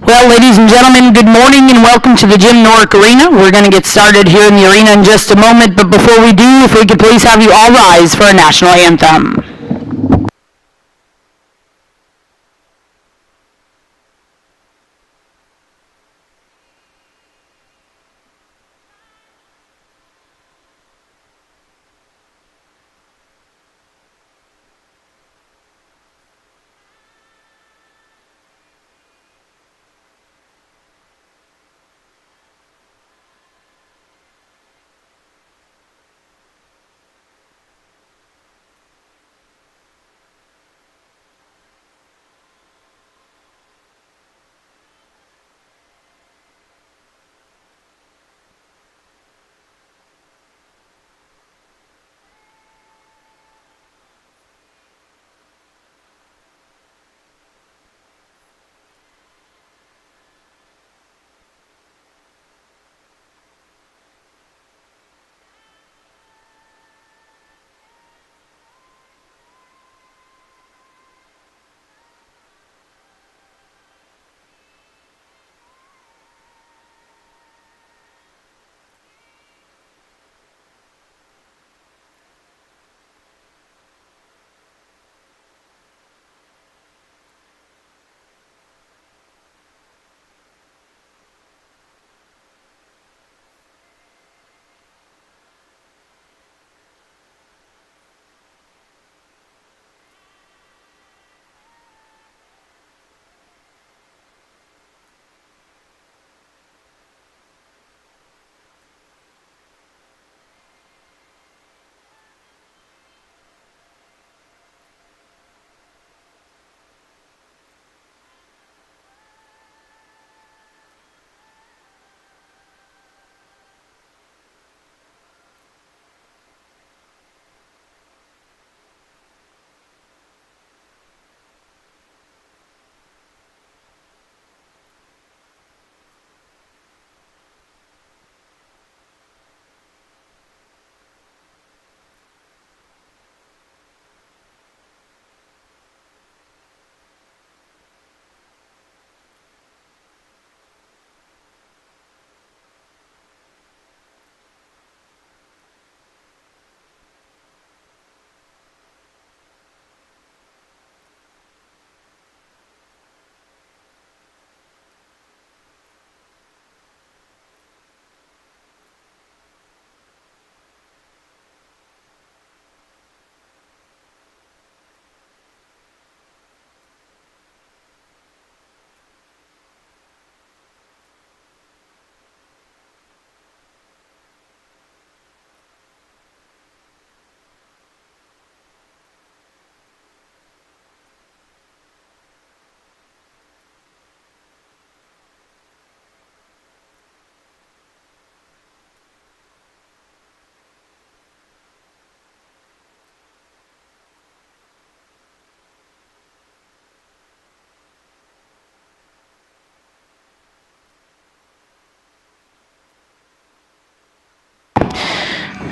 Well, ladies and gentlemen, good morning and welcome to the Jim Norick Arena. We're going to get started here in the arena in just a moment, but before we do, if we could please have you all rise for a national anthem.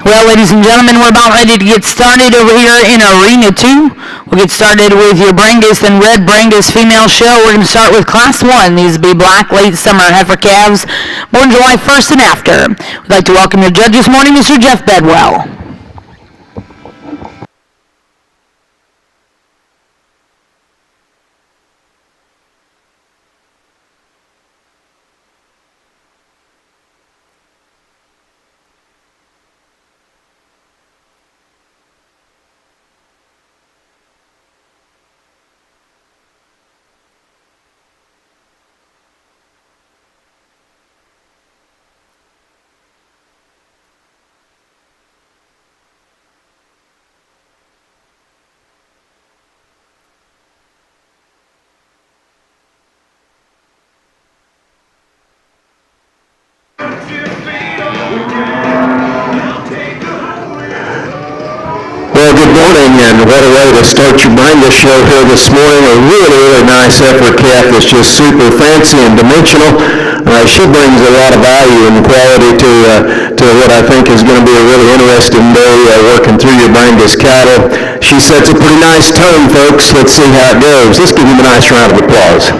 Well, ladies and gentlemen, we're about ready to get started over here in Arena 2. We'll get started with your Brangus and Red Brangus female show. We're going to start with Class 1. These will be black late summer heifer calves born July 1st and after. We'd like to welcome your judge this morning, Mr. Jeff Bedwell. Well, good morning, and what a way to start your Brangus show here this morning. A really nice heifer calf that's just super fancy and dimensional. She brings a lot of value and quality to what I think is going to be a really interesting day working through your Brangus cattle. She sets a pretty nice tone, folks. Let's see how it goes. Let's give him a nice round of applause.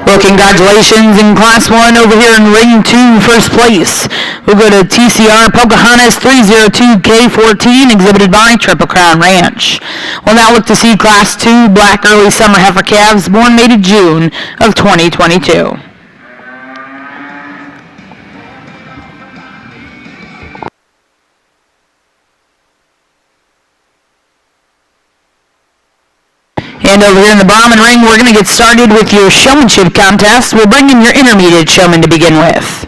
Well, Well, congratulations in Class 1 over here in Ring 2, first place. We'll go to TCR Pocahontas 302K14, exhibited by Triple Crown Ranch. We'll now look to see Class 2 Black Early Summer Heifer Calves born May to June of 2022. And over here in the Brahman ring, we're going to get started with your showmanship contest. We'll bring in your intermediate showman to begin with.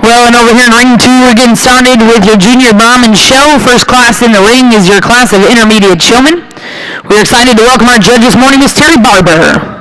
Well, and over here in Ring 2, we're getting started with your Junior Brahman show. First class in the ring is your class of intermediate showmen. We're excited to welcome our judge this morning, Ms. Terry Barber.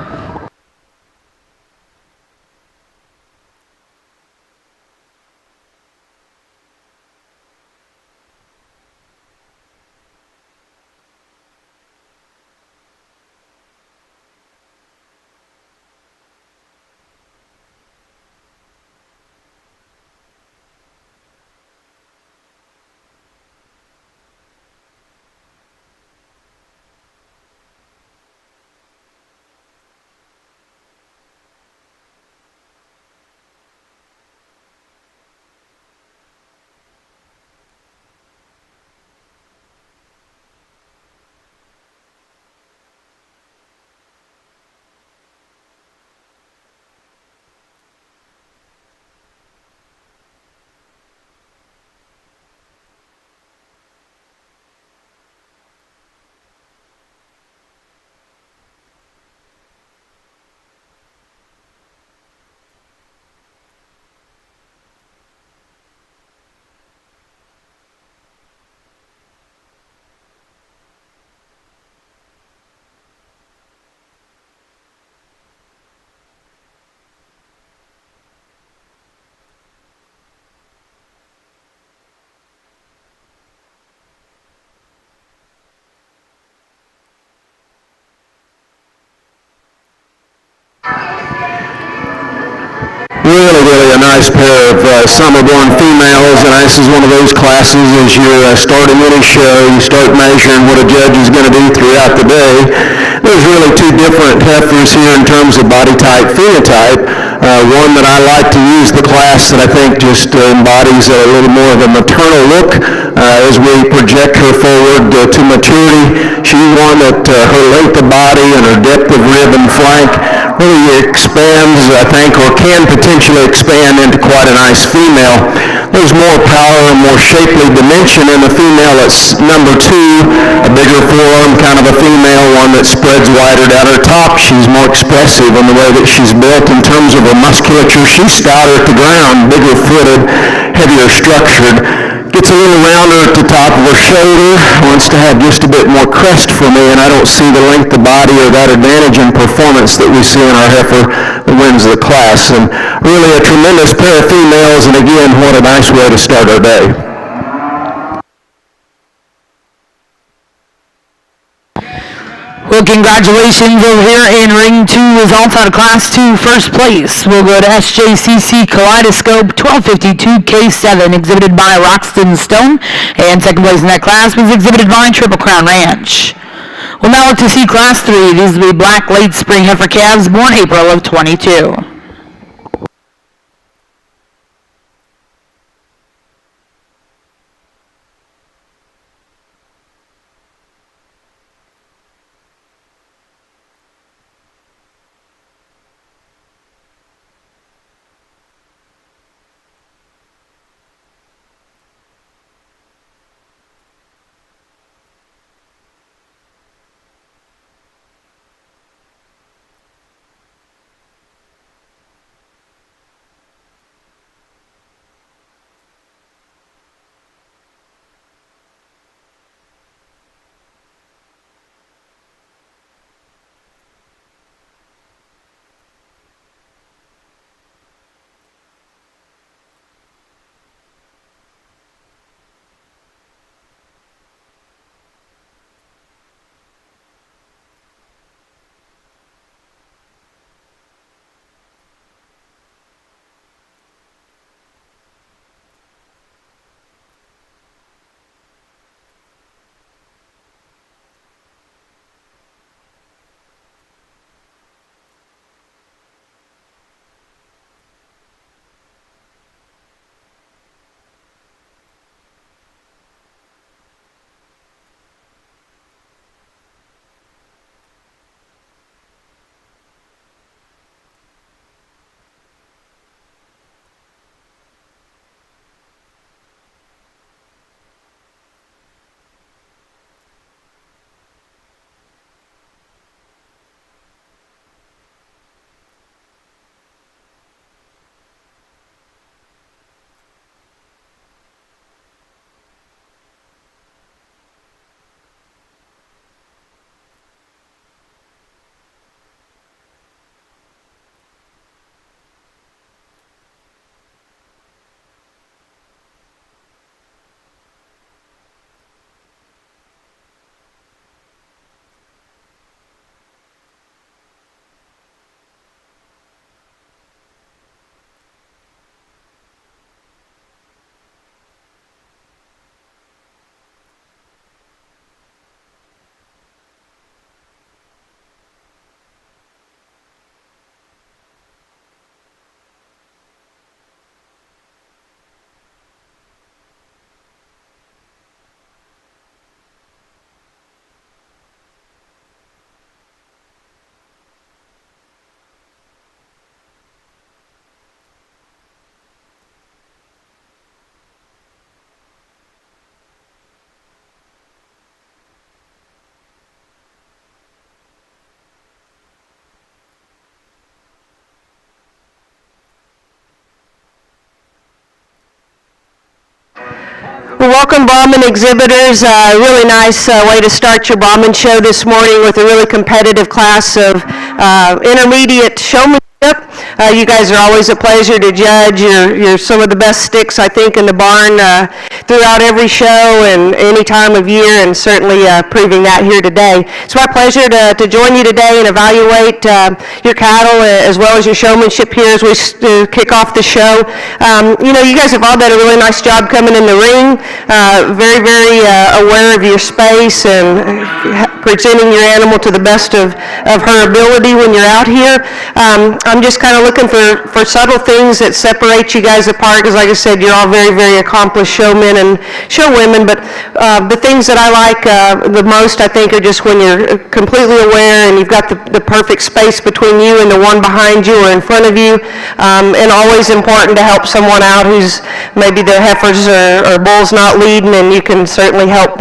Really a nice pair of summer-born females, and this is one of those classes as you're starting any show, you start measuring what a judge is going to do throughout the day. There's really two different heifers here in terms of body type, phenotype. One that I like to use the class that I think just embodies a little more of a maternal look as we project her forward to maturity. She's one that her length of body and her depth of rib and flank really expands, I think, or can potentially expand into quite a nice female. There's more power and more shapely dimension in the female that's number 2, a bigger forearm, kind of a female, one that spreads wider down her top. She's more expressive in the way that she's built in terms of her musculature. She's stouter at the ground, bigger footed, heavier structured. Gets a little rounder at the top of her shoulder, wants to have just a bit more crest for me, and I don't see the length of body or that advantage in performance that we see in our heifer that wins the class. And really a tremendous pair of females, and again, what a nice way to start our day. Well, congratulations over here in Ring 2 results out of Class 2 first place. We'll go to SJCC Kaleidoscope 1252K7, exhibited by Roxton Stone, and second place in that class was exhibited by Triple Crown Ranch. We'll now look to see Class 3. These will be black late spring heifer calves born April of 22. Welcome, Brahman exhibitors. Really nice way to start your Brahman show this morning with a really competitive class of intermediate showmanship. You guys are always a pleasure to judge. You're some of the best sticks, I think, in the barn throughout every show and any time of year, and certainly proving that here today. It's my pleasure to join you today and evaluate your cattle as well as your showmanship here as we kick off the show. You guys have all done a really nice job coming in the ring, very, very aware of your space and presenting your animal to the best of her ability when you're out here. I'm just kind of looking for subtle things that separate you guys apart, because like I said, you're all very, very accomplished showmen and showwomen, but the things that I like the most, I think, are just when you're completely aware and you've got the perfect space between you and the one behind you or in front of you, and always important to help someone out who's maybe their heifers or bulls not leading, and you can certainly help,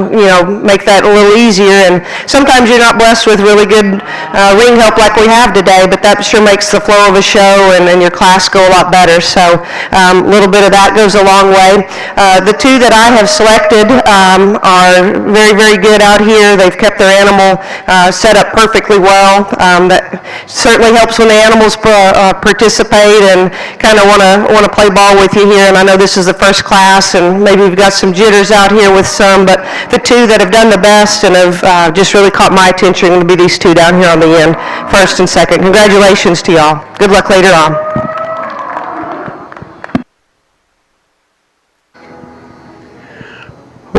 make that a little easier. And sometimes you're not blessed with really good ring help like we have today, but that sure makes the flow of a show and your class go a lot better. So a little bit of that goes a long way. The two that I have selected are very, very good out here. They've kept their animal set up perfectly well. That certainly helps when the animals participate and kind of want to play ball with you here. And I know this is the first class, and maybe we've got some jitters out here with some, but the two that have done the best and have just really caught my attention are going to be these two down here on the end, first and second. Congratulations to y'all. Good luck later on.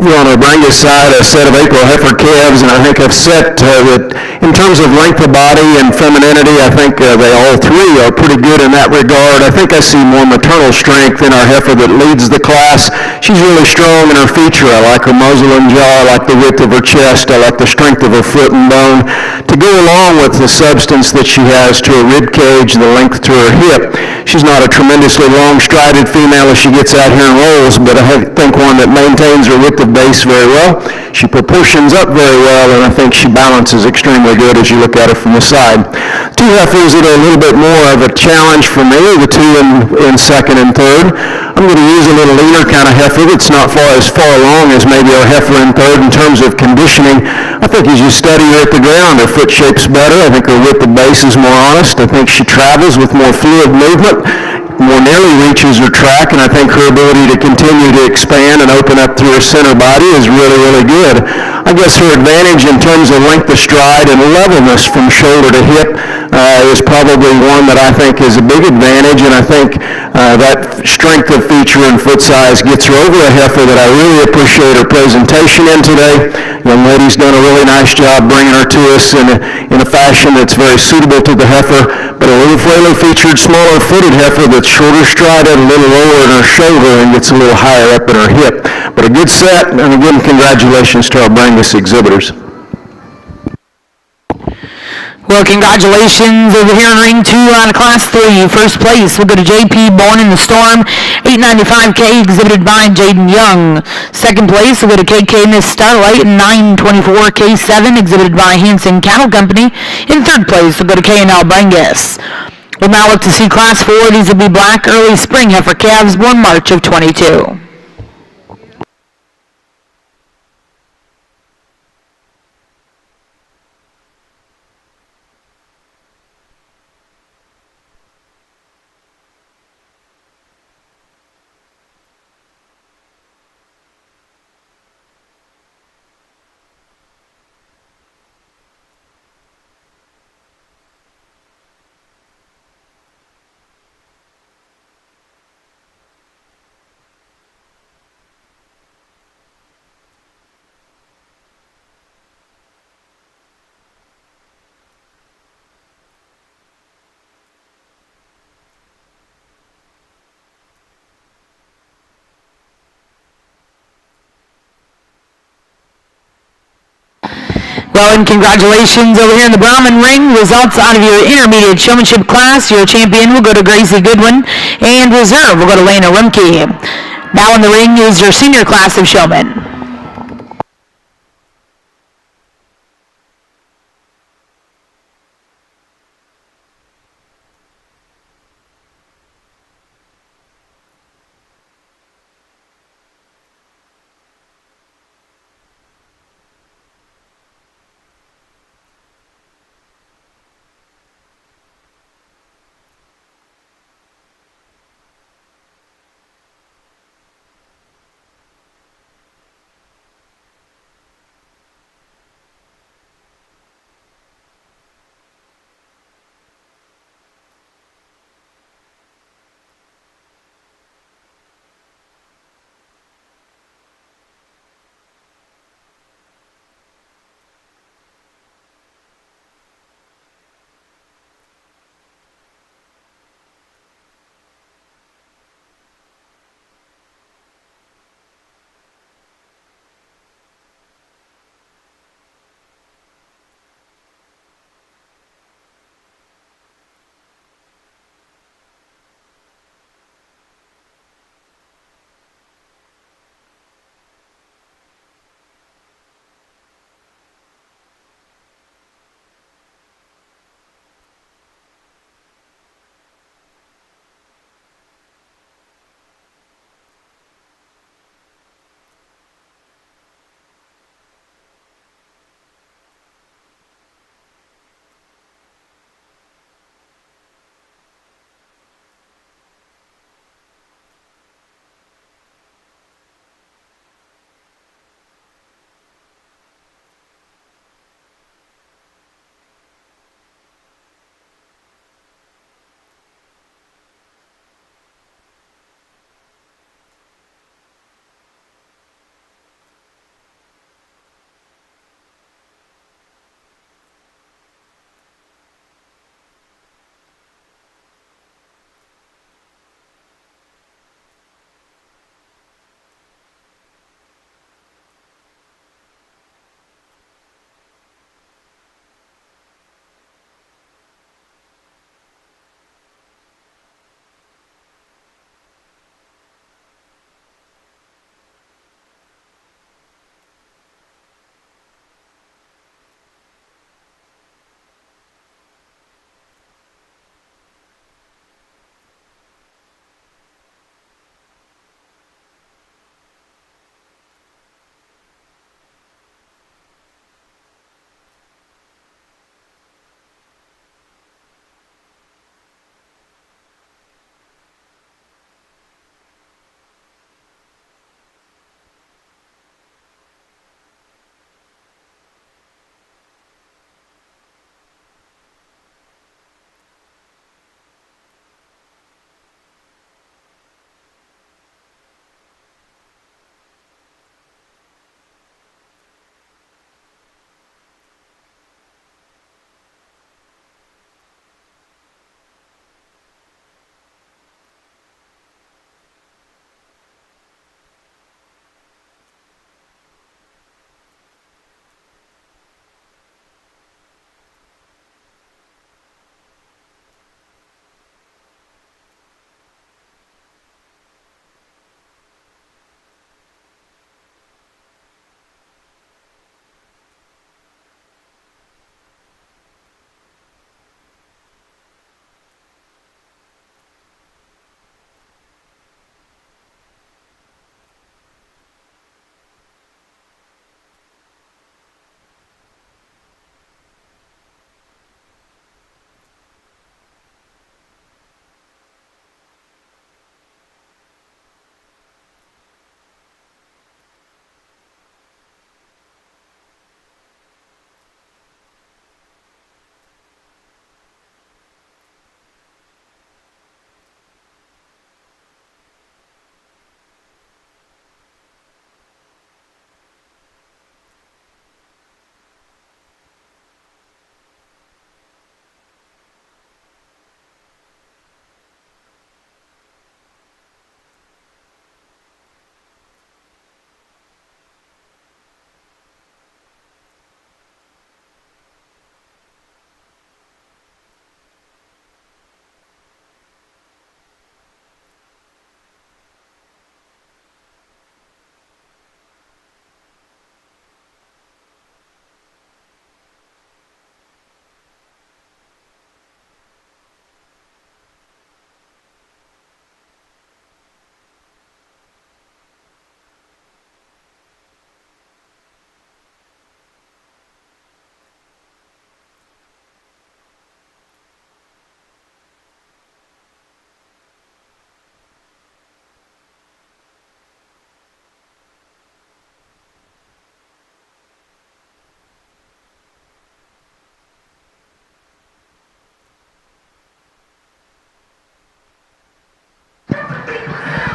Over on our Brangus side, a set of April heifer calves, and I think I've set that in terms of length of body and femininity, I think they all three are pretty good in that regard. I think I see more maternal strength in our heifer that leads the class. She's really strong in her feature. I like her muzzle and jaw. I like the width of her chest. I like the strength of her foot and bone. To go along with the substance that she has to her rib cage, the length to her hip, she's not a tremendously long-strided female as she gets out here and rolls, but I think one that maintains her width of base very well. She proportions up very well, and I think she balances extremely good as you look at her from the side. Two heifers that are a little bit more of a challenge for me, the two in second and third. I'm going to use a little leaner kind of heifer that's not as far along as maybe our heifer in third in terms of conditioning. I think as you study her at the ground, her foot shape's better. I think her width of base is more honest. I think she travels with more fluid movement, more nearly reaches her track, and I think her ability to continue to expand and open up through her center body is really, really good. I guess her advantage in terms of length of stride and levelness from shoulder to hip is probably one that I think is a big advantage, and I think that strength of feature and foot size gets her over a heifer that I really appreciate her presentation in today. Young lady's done a really nice job bringing her to us in a fashion that's very suitable to the heifer, but a little frailly featured, smaller footed heifer that's shorter strided, a little lower in her shoulder and gets a little higher up in her hip. But a good set, and again, congratulations to our Brangus exhibitors. Well, congratulations over here in ring 2 on class 3. First place, we'll go to JP Born in the Storm, 895K, exhibited by Jaden Young. Second place, we'll go to KK Miss Starlight, 924K7, exhibited by Hanson Cattle Company. In third place, we'll go to K&L Brangus. We'll now look to see class 4. These will be black early spring heifer calves born March of 22. Well, and congratulations over here in the Brahman ring. Results out of your intermediate showmanship class. Your champion will go to Gracie Goodwin, and reserve will go to Lena Rumke. Now in the ring is your senior class of showmen.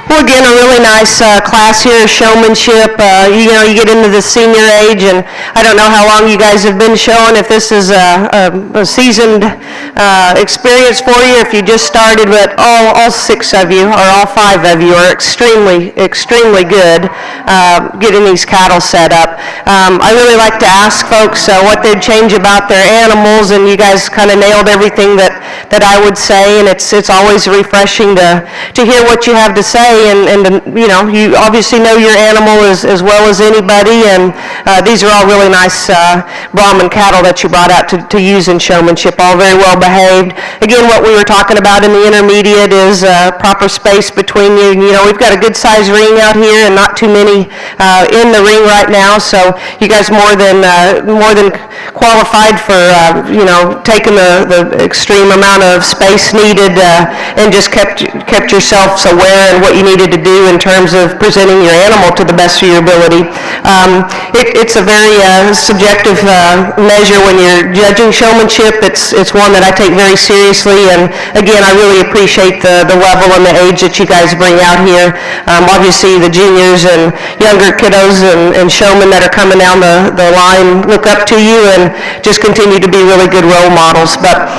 Well, again, a really nice class here, showmanship. You know, you get into the senior age, and I don't know how long you guys have been showing, if this is a seasoned experience for you, if you just started, but all 6 of you, or all 5 of you, are extremely, extremely good getting these cattle set up. I really like to ask folks what they'd change about their animals, and you guys kind of nailed everything that I would say, and it's always refreshing to hear what you have to say, and you know, you obviously know your animal as well as anybody, and these are all really nice Brahman cattle that you brought out to use in showmanship, all very well behaved. Again, what we were talking about in the intermediate is proper space between you. You know, we've got a good size ring out here and not too many in the ring right now, so you guys more than qualified for you know, taking the extreme amount of space needed and just kept yourselves aware and what you needed to do in terms of presenting your animal to the best of your ability. It's a very subjective measure when you're judging showmanship. It's one that I take very seriously, and again, I really appreciate the level and the age that you guys bring out here. Obviously, the juniors and younger kiddos and showmen that are coming down the line look up to you and just continue to be really good role models. But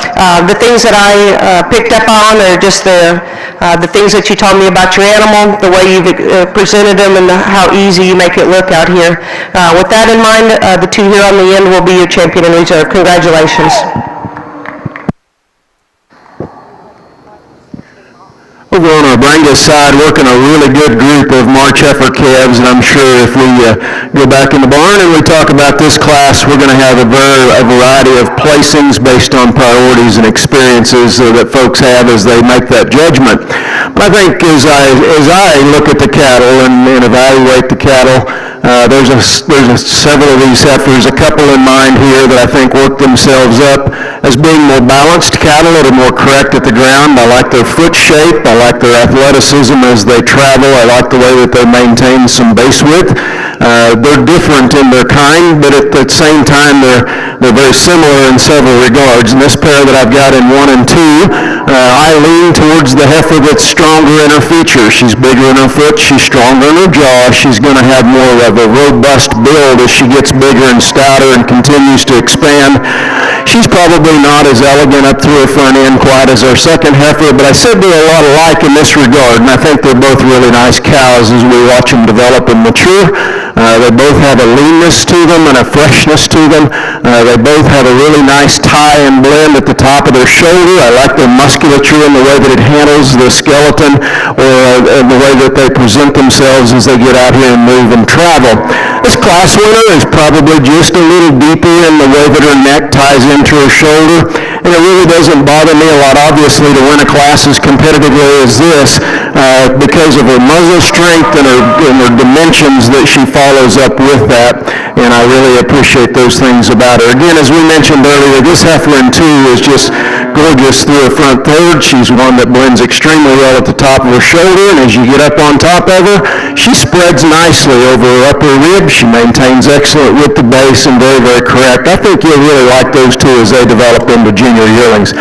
the things that I picked up on are just the things that you told me about your animal, the way you've presented them, and how easy you make it look out here. With that in mind, the 2 here on the end will be your champion in reserve. Congratulations. Over on our Brangus side, working a really good group of March heifer calves, and I'm sure if we go back in the barn and we talk about this class, we're going to have a variety of placings based on priorities and experiences that folks have as they make that judgment. But I think as I look at the cattle and evaluate the cattle, there's several of these heifers, a couple in mind here that I think work themselves up as being more balanced cattle that are more correct at the ground. I like their foot shape. I like their athleticism as they travel. I like the way that they maintain some base width. They're different in their kind, but at the same time, they're very similar in several regards. And this pair that I've got in 1 and 2, I lean towards the heifer that's stronger in her features. She's bigger in her foot. She's stronger in her jaw. She's going to have more of a robust build as she gets bigger and stouter and continues to expand. She's probably not as elegant up through her front end quite as our second heifer, but I said they're a lot alike in this regard, and I think they're both really nice cows as we watch them develop and mature. They both have a leanness to them and a freshness to them. They both have a really nice tie and blend at the top of their shoulder. I like their musculature and the way that it handles the skeleton, or the way that they present themselves as they get out here and move and travel. This class winner is probably just a little deeper in the way that her neck ties into her shoulder, and it really doesn't bother me a lot, obviously, to win a class as competitively as this because of her muzzle strength and her dimensions that she follows up with that, and I really appreciate those things about her. Again, as we mentioned earlier, this heifer in 2 is just gorgeous through her front third. She's one that blends extremely well at the top of her shoulder, and as you get up on top of her, she spreads nicely over her upper ribs. She maintains excellent width to base and very, very correct. I think you'll really like those 2 as they develop into junior yearlings.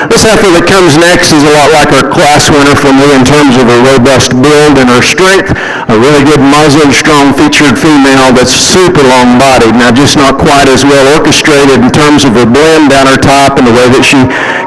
This heifer that comes next is a lot like our class winner for me in terms of her robust build and her strength. A really good muzzled, strong-featured female that's super long-bodied. Now, just not quite as well orchestrated in terms of her blend down her top and the way that she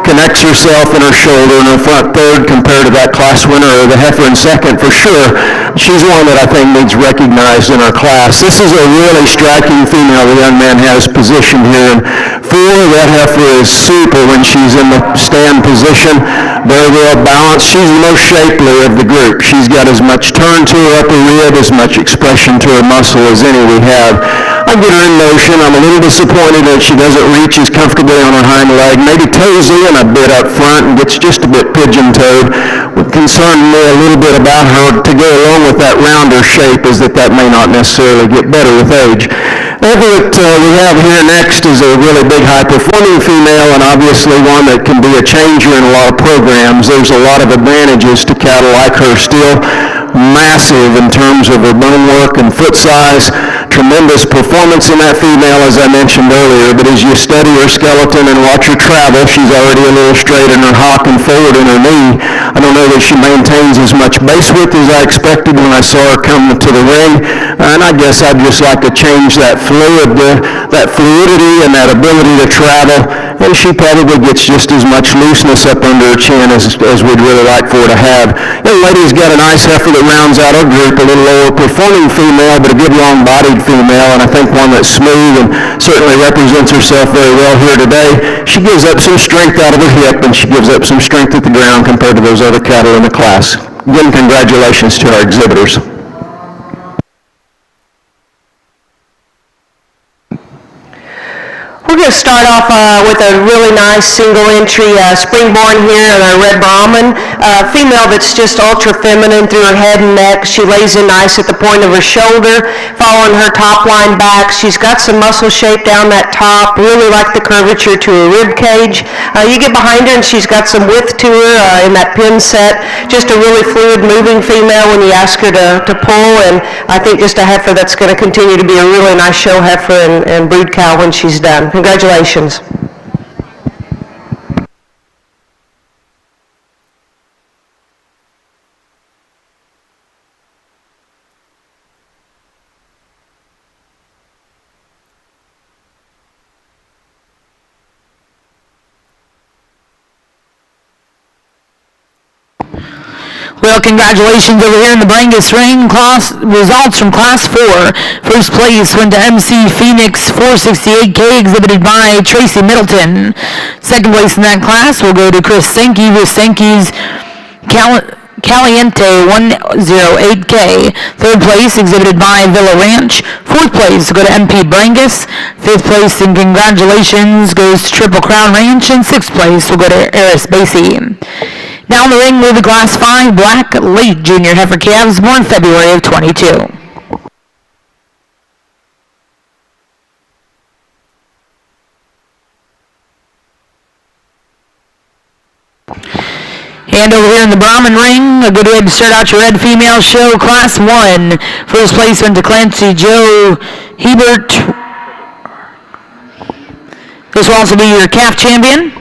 connects herself in her shoulder and her front third compared to that class winner or the heifer in second for sure. She's one that I think needs recognized in our class. This is a really striking female the young man has positioned here. And 4, that heifer is super when she's in the stand position, very well balanced. She's the most shapely of the group. She's got as much turn to her upper rib, as much expression to her muscle as any we have. I get her in motion. I'm a little disappointed that she doesn't reach as comfortably on her hind leg, maybe toes in a bit up front and gets just a bit pigeon-toed. What concerned me a little bit about her to go along with that rounder shape is that may not necessarily get better with age. The heifer that we have here next is a really big high-performing female, and obviously one that can be a changer in a lot of programs. There's a lot of advantages to cattle like her still. massive in terms of her bone work and foot size. Tremendous performance in that female, as I mentioned earlier, but as you study her skeleton and watch her travel, she's already a little straight in her hock and forward in her knee. I don't know that she maintains as much base width as I expected when I saw her come to the ring, and I guess I'd just like to change that fluidity and that ability to travel, and she probably gets just as much looseness up under her chin as we'd really like for her to have. Young lady's got a nice heifer that rounds out our group, a little lower performing female, but a good long-bodied female, and I think one that's smooth and certainly represents herself very well here today. She gives up some strength out of her hip, and she gives up some strength at the ground compared to those other cattle in the class. Again, congratulations to our exhibitors. We're going to start off with a really nice single entry springborn here in our red Brahman. Female that's just ultra feminine through her head and neck. She lays in nice at the point of her shoulder, following her top line back. She's got some muscle shape down that top, really like the curvature to her rib cage. You get behind her and she's got some width to her in that pin set. Just a really fluid moving female when you ask her to pull, and I think just a heifer that's going to continue to be a really nice show heifer and brood cow when she's done. Congratulations. Well, congratulations over here in the Brangus ring. Results from Class 4. First place went to MC Phoenix 468K, exhibited by Tracy Middleton. Second place in that class will go to Chris Sankey with Sankey's Caliente 108K. Third place exhibited by Villa Ranch. Fourth place will go to MP Brangus. Fifth place and congratulations goes to Triple Crown Ranch. And sixth place will go to Eris Basie. Now in the ring with the Class 5 Black Late Junior Heifer calves born February of 22. And over here in the Brahman ring, a good way to start out your red female show, Class 1. First place went to Clancy Joe Hebert. This will also be your calf champion.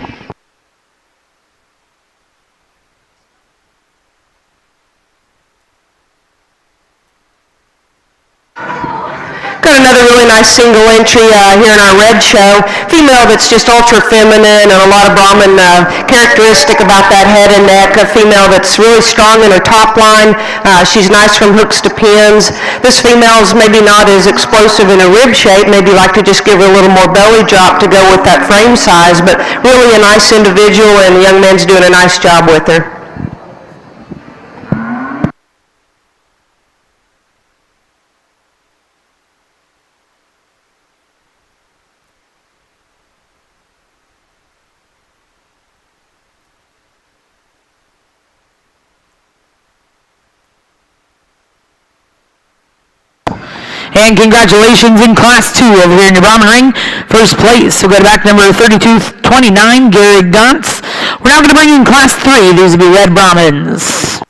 Got another really nice single entry here in our red show. Female that's just ultra feminine and a lot of Brahman characteristic about that head and neck. A female that's really strong in her top line. She's nice from hooks to pins. This female is maybe not as explosive in her rib shape. Maybe like to just give her a little more belly drop to go with that frame size, but really a nice individual, and the young man's doing a nice job with her. And congratulations in Class 2 over here in your Brahman ring. First place, we'll go to back number 3229, Gary Guntz. We're now going to bring in Class 3. These will be red Brahmans.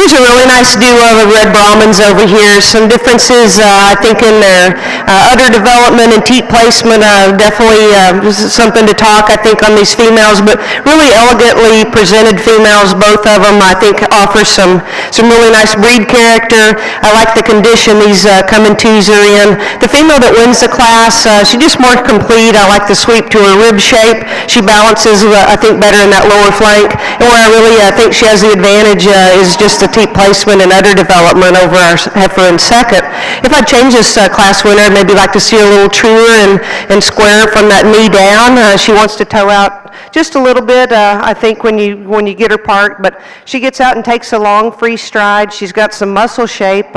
Here's a really nice duo of red Brahmans over here. Some differences, I think, in their udder development and teat placement. Definitely something to talk, I think, on these females, but really elegantly presented females, both of them, I think, offer some really nice breed character. I like the condition these coming twos are in. The female that wins the class, she's just more complete. I like the sweep to her rib shape. She balances, I think, better in that lower flank. And where I really think she has the advantage is just the teat placement and udder development over our heifer in second. If I change this class winner, I'd maybe like to see her a little truer and square from that knee down. She wants to toe out just a little bit, I think, when you get her parked, but she gets out and takes a long free stride. She's got some muscle shape,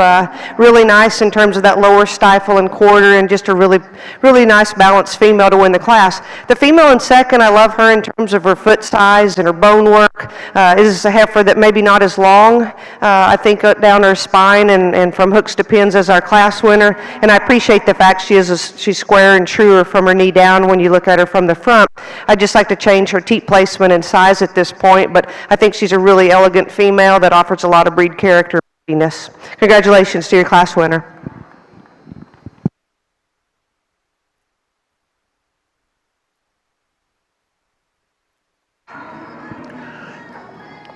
really nice in terms of that lower stifle and quarter, and just a really, really nice balanced female to win the class. The female in second, I love her in terms of her foot size and her bone work. Is a heifer that maybe not as long, I think, down her spine and from hooks to pins as our class winner, and I appreciate the fact she's square and truer from her knee down when you look at her from the front. I'd just like to change her teat placement and size at this point, but I think she's a really elegant female that offers a lot of breed character and breediness. Congratulations to your class winner.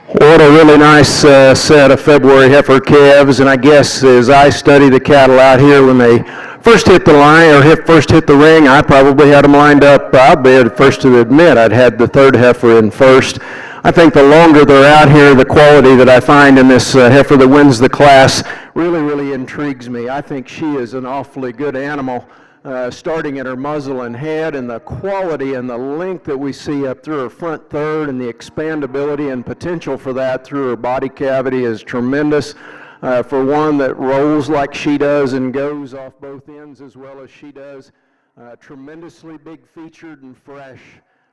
What a really nice set of February heifer calves, and I guess as I study the cattle out here, when they first hit the line or first hit the ring, I probably had them lined up. I'll be the first to admit I'd had the third heifer in first. I think the longer they're out here, the quality that I find in this heifer that wins the class really, really intrigues me. I think she is an awfully good animal. Starting at her muzzle and head, and the quality and the length that we see up through her front third, and the expandability and potential for that through her body cavity is tremendous. For one that rolls like she does and goes off both ends as well as she does. Tremendously big featured and fresh.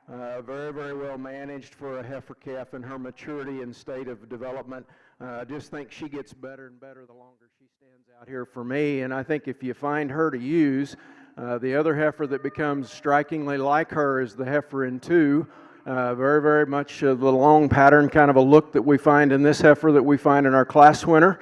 Very, very well managed for a heifer calf in her maturity and state of development. I just think she gets better and better the longer she stands out here for me. And I think if you find her to use, the other heifer that becomes strikingly like her is the heifer in two. Very, very much the long pattern kind of a look that we find in this heifer that we find in our class winner.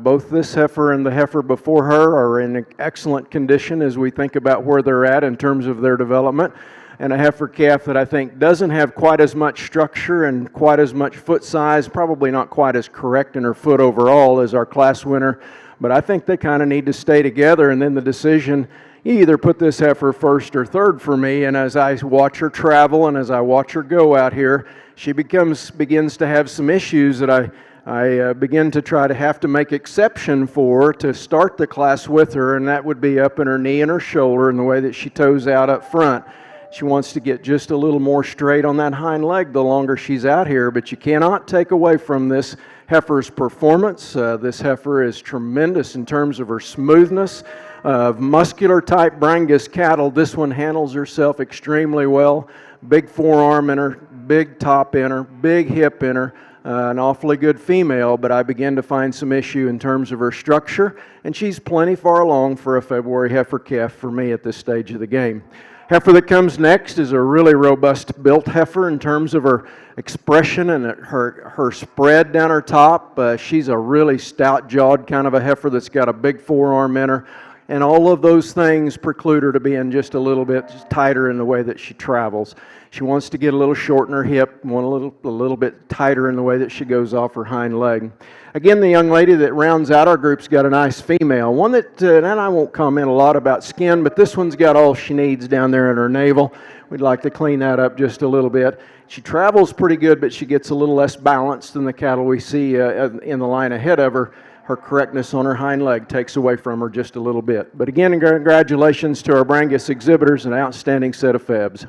Both this heifer and the heifer before her are in excellent condition as we think about where they're at in terms of their development. And a heifer calf that I think doesn't have quite as much structure and quite as much foot size, probably not quite as correct in her foot overall as our class winner. But I think they kind of need to stay together, and then the decision, you either put this heifer first or third for me, and as I watch her travel and as I watch her go out here, she begins to have some issues that I begin to try to have to make exception for to start the class with her, and that would be up in her knee and her shoulder and the way that she toes out up front. She wants to get just a little more straight on that hind leg the longer she's out here, but you cannot take away from this heifer's performance. This heifer is tremendous in terms of her smoothness. Of muscular type Brangus cattle, this one handles herself extremely well. Big forearm in her, big top in her, big hip in her. An awfully good female, but I begin to find some issue in terms of her structure, and she's plenty far along for a February heifer calf for me at this stage of the game. Heifer that comes next is a really robust built heifer in terms of her expression and her spread down her top. She's a really stout-jawed kind of a heifer that's got a big forearm in her, and all of those things preclude her to being just a little bit tighter in the way that she travels. She wants to get a little short in her hip, a little bit tighter in the way that she goes off her hind leg. Again, the young lady that rounds out our group's got a nice female. One that, and I won't comment a lot about skin, but this one's got all she needs down there in her navel. We'd like to clean that up just a little bit. She travels pretty good, but she gets a little less balanced than the cattle we see in the line ahead of her. Her correctness on her hind leg takes away from her just a little bit. But again, congratulations to our Brangus exhibitors, an outstanding set of Febs.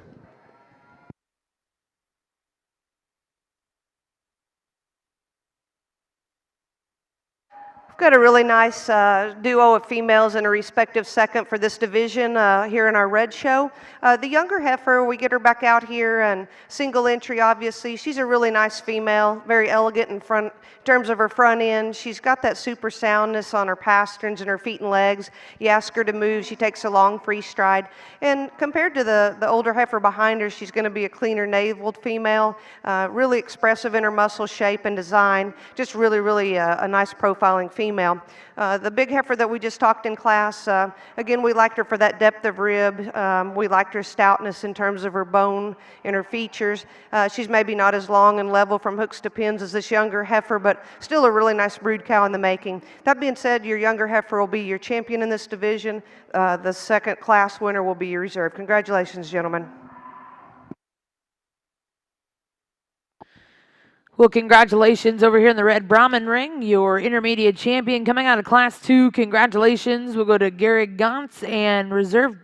I've Got a really nice duo of females in a respective second for this division here in our red show. The younger heifer, we get her back out here and single entry, obviously. She's a really nice female, very elegant in terms of her front end. She's got that super soundness on her pasterns and her feet and legs. You ask her to move, she takes a long free stride. And compared to the older heifer behind her, she's going to be a cleaner naveled female, really expressive in her muscle shape and design. Just really a nice profiling female. The big heifer that we just talked in class, again, we liked her for that depth of rib. We liked her stoutness in terms of her bone and her features. She's maybe not as long and level from hooks to pins as this younger heifer, but still a really nice brood cow in the making. That being said, your younger heifer will be your champion in this division. The second class winner will be your reserve. Congratulations, gentlemen. Well, congratulations over here in the red Brahman ring. Your intermediate champion coming out of Class 2. Congratulations. We'll go to Garrett Gantz and reserve.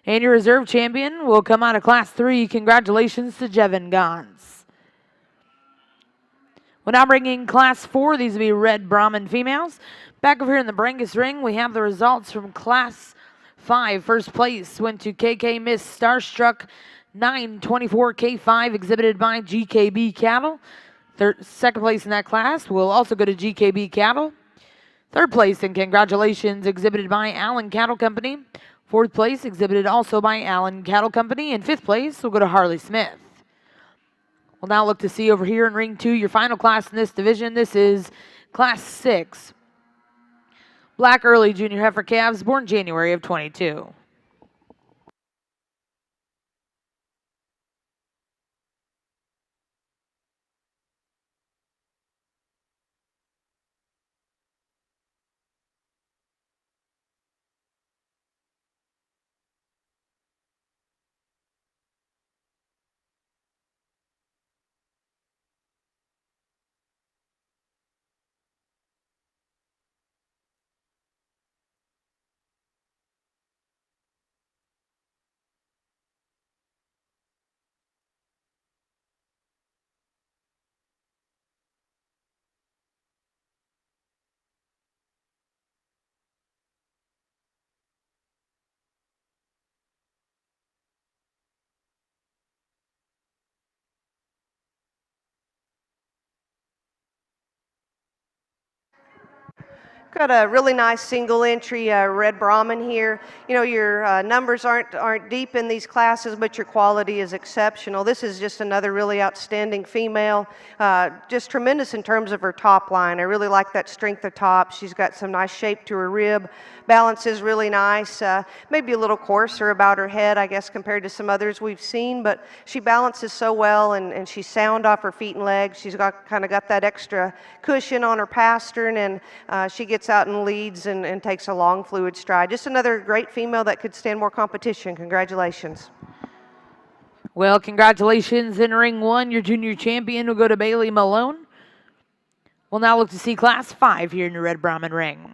And your reserve champion will come out of Class 3. Congratulations to Jevin Gantz. We're now bringing Class 4. These will be red Brahman females. Back over here in the Brangus ring, we have the results from Class 5. First place went to KK Miss Starstruck 924 K5, exhibited by GKB Cattle. Second place in that class will also go to GKB Cattle. Third place, and congratulations, exhibited by Allen Cattle Company. Fourth place, exhibited also by Allen Cattle Company. And fifth place will go to Harley Smith. We'll now look to see over here in ring 2, your final class in this division. This is Class 6. Black early junior heifer calves, born January of 22. Got a really nice single entry red Brahman here. You know, your numbers aren't deep in these classes, but your quality is exceptional. This is just another really outstanding female, just tremendous in terms of her top line. I really like that strength of top. She's got some nice shape to her rib. Balance is really nice. Maybe a little coarser about her head, I guess, compared to some others we've seen, but she balances so well, and she's sound off her feet and legs. She's kind of got that extra cushion on her pastern, and she gets out and leads and takes a long fluid stride. Just another great female that could stand more competition. Congratulations. Well, congratulations. In ring 1, your junior champion will go to Bailey Malone. We'll now look to see Class 5 here in the red Brahman ring.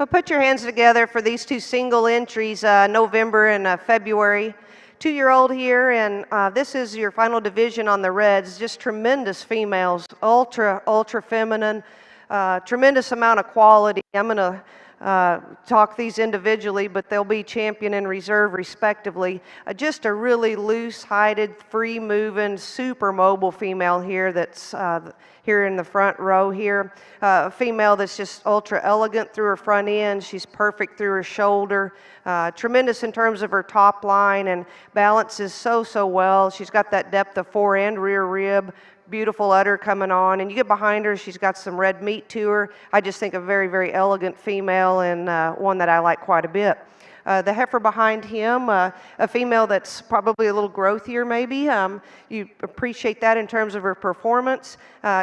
But put your hands together for these two single entries, November and February. 2-year-old here, and this is your final division on the Reds. Just tremendous females, ultra feminine, tremendous amount of quality. I'm going to talk these individually, but they'll be champion and reserve respectively. Just a really loose-hided, free-moving, super mobile female here that's here in the front row here. A female that's just ultra elegant through her front end. She's perfect through her shoulder. Tremendous in terms of her top line and balances so well. She's got that depth of fore and rear rib. Beautiful udder coming on, and you get behind her, she's got some red meat to her. I just think a very elegant female, and one that I like quite a bit. The heifer behind him, a female that's probably a little growthier maybe. You appreciate that in terms of her performance.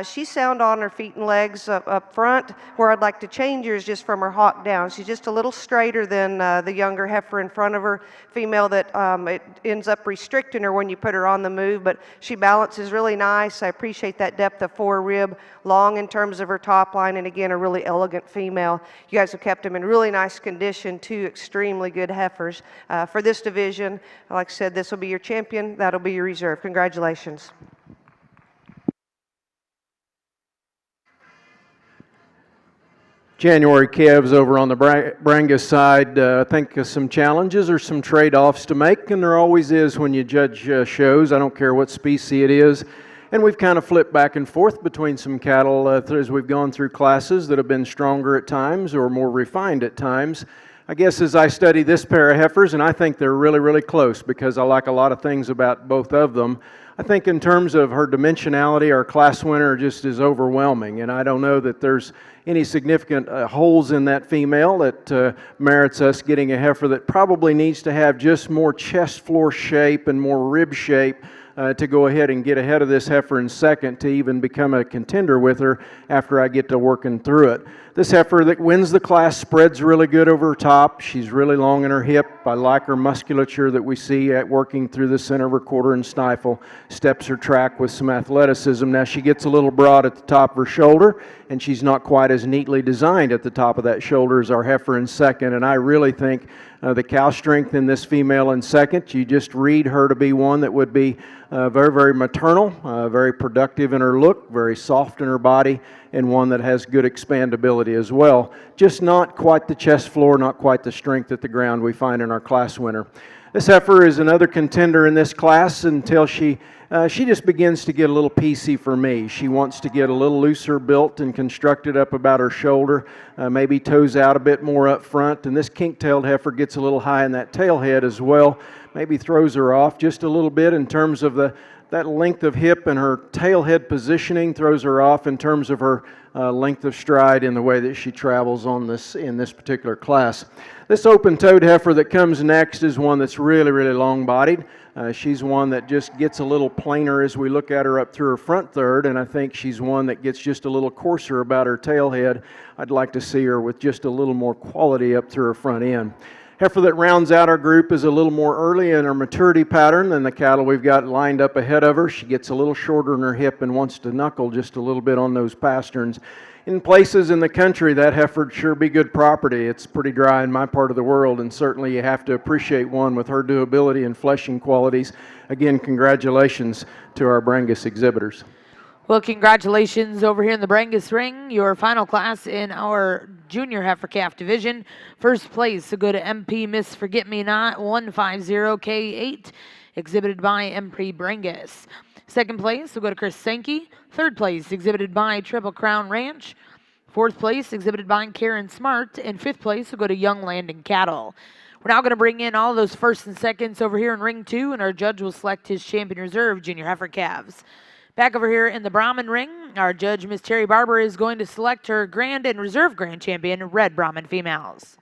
She's sound on her feet and legs up front. Where I'd like to change her is just from her hock down. She's just a little straighter than the younger heifer in front of her. Female that it ends up restricting her when you put her on the move, but she balances really nice. I appreciate that depth of fore rib, long in terms of her top line, and again, a really elegant female. You guys have kept them in really nice condition, two extremely good heifers. For this division, like I said, this will be your champion, that'll be your reserve. Congratulations. January calves over on the Brangus side, I think some challenges or some trade-offs to make, and there always is when you judge shows. I don't care what species it is. And we've kind of flipped back and forth between some cattle as we've gone through classes that have been stronger at times or more refined at times. I guess as I study this pair of heifers, and I think they're really close because I like a lot of things about both of them, I think in terms of her dimensionality, our class winner just is overwhelming, and I don't know that there's any significant holes in that female that merits us getting a heifer that probably needs to have just more chest floor shape and more rib shape to go ahead and get ahead of this heifer in second to even become a contender with her after I get to working through it. This heifer that wins the class spreads really good over her top. She's really long in her hip. I like her musculature that we see at working through the center of her quarter and stifle. Steps her track with some athleticism. Now she gets a little broad at the top of her shoulder, and she's not quite as neatly designed at the top of that shoulder as our heifer in second, and I really think the cow strength in this female in second, you just read her to be one that would be very maternal, very productive in her look, very soft in her body, and one that has good expandability as well. Just not quite the chest floor, not quite the strength at the ground we find in our class winner. This heifer is another contender in this class until she just begins to get a little piecey for me. She wants to get a little looser built and constructed up about her shoulder, maybe toes out a bit more up front, and this kink-tailed heifer gets a little high in that tail head as well. Maybe throws her off just a little bit in terms of that length of hip and her tail head positioning, throws her off in terms of her length of stride in the way that she travels in this particular class. This open-toed heifer that comes next is one that's really long-bodied. She's one that just gets a little plainer as we look at her up through her front third, and I think she's one that gets just a little coarser about her tail head. I'd like to see her with just a little more quality up through her front end. Heifer that rounds out our group is a little more early in her maturity pattern than the cattle we've got lined up ahead of her. She gets a little shorter in her hip and wants to knuckle just a little bit on those pasterns. In places in the country, that heifer'd sure be good property. It's pretty dry in my part of the world, and certainly you have to appreciate one with her durability and fleshing qualities. Again, congratulations to our Brangus exhibitors. Well, congratulations over here in the Brangus ring. Your final class in our junior heifer calf division. First place will go to MP Miss Forget Me Not 150K8, exhibited by MP Brangus. Second place will go to Chris Sankey. Third place exhibited by Triple Crown Ranch. Fourth place exhibited by Karen Smart. And fifth place will go to Young Landing Cattle. We're now going to bring in all those first and seconds over here in ring 2, and our judge will select his champion reserve junior heifer calves. Back over here in the Brahman ring, our judge, Miss Terry Barber, is going to select her grand and reserve grand champion, red Brahman females.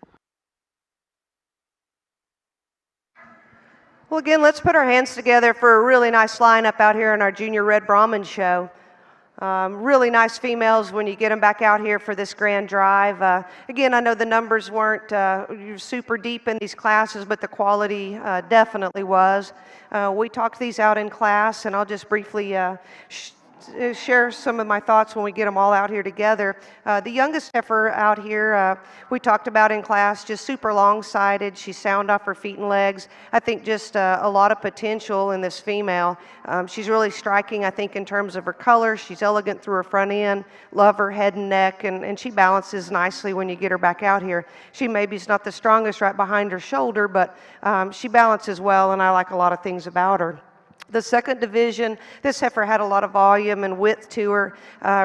Well, again, let's put our hands together for a really nice lineup out here in our junior red Brahman show. Really nice females when you get them back out here for this grand drive. Again, I know the numbers weren't super deep in these classes, but the quality definitely was. We talked these out in class, and I'll just briefly share some of my thoughts when we get them all out here together. The youngest heifer out here, we talked about in class, just super long-sided. She's sound off her feet and legs. I think just a lot of potential in this female. She's really striking, I think, in terms of her color. She's elegant through her front end. Love her head and neck, and she balances nicely when you get her back out here. She maybe is not the strongest right behind her shoulder, but she balances well, and I like a lot of things about her. The second division, this heifer had a lot of volume and width to her.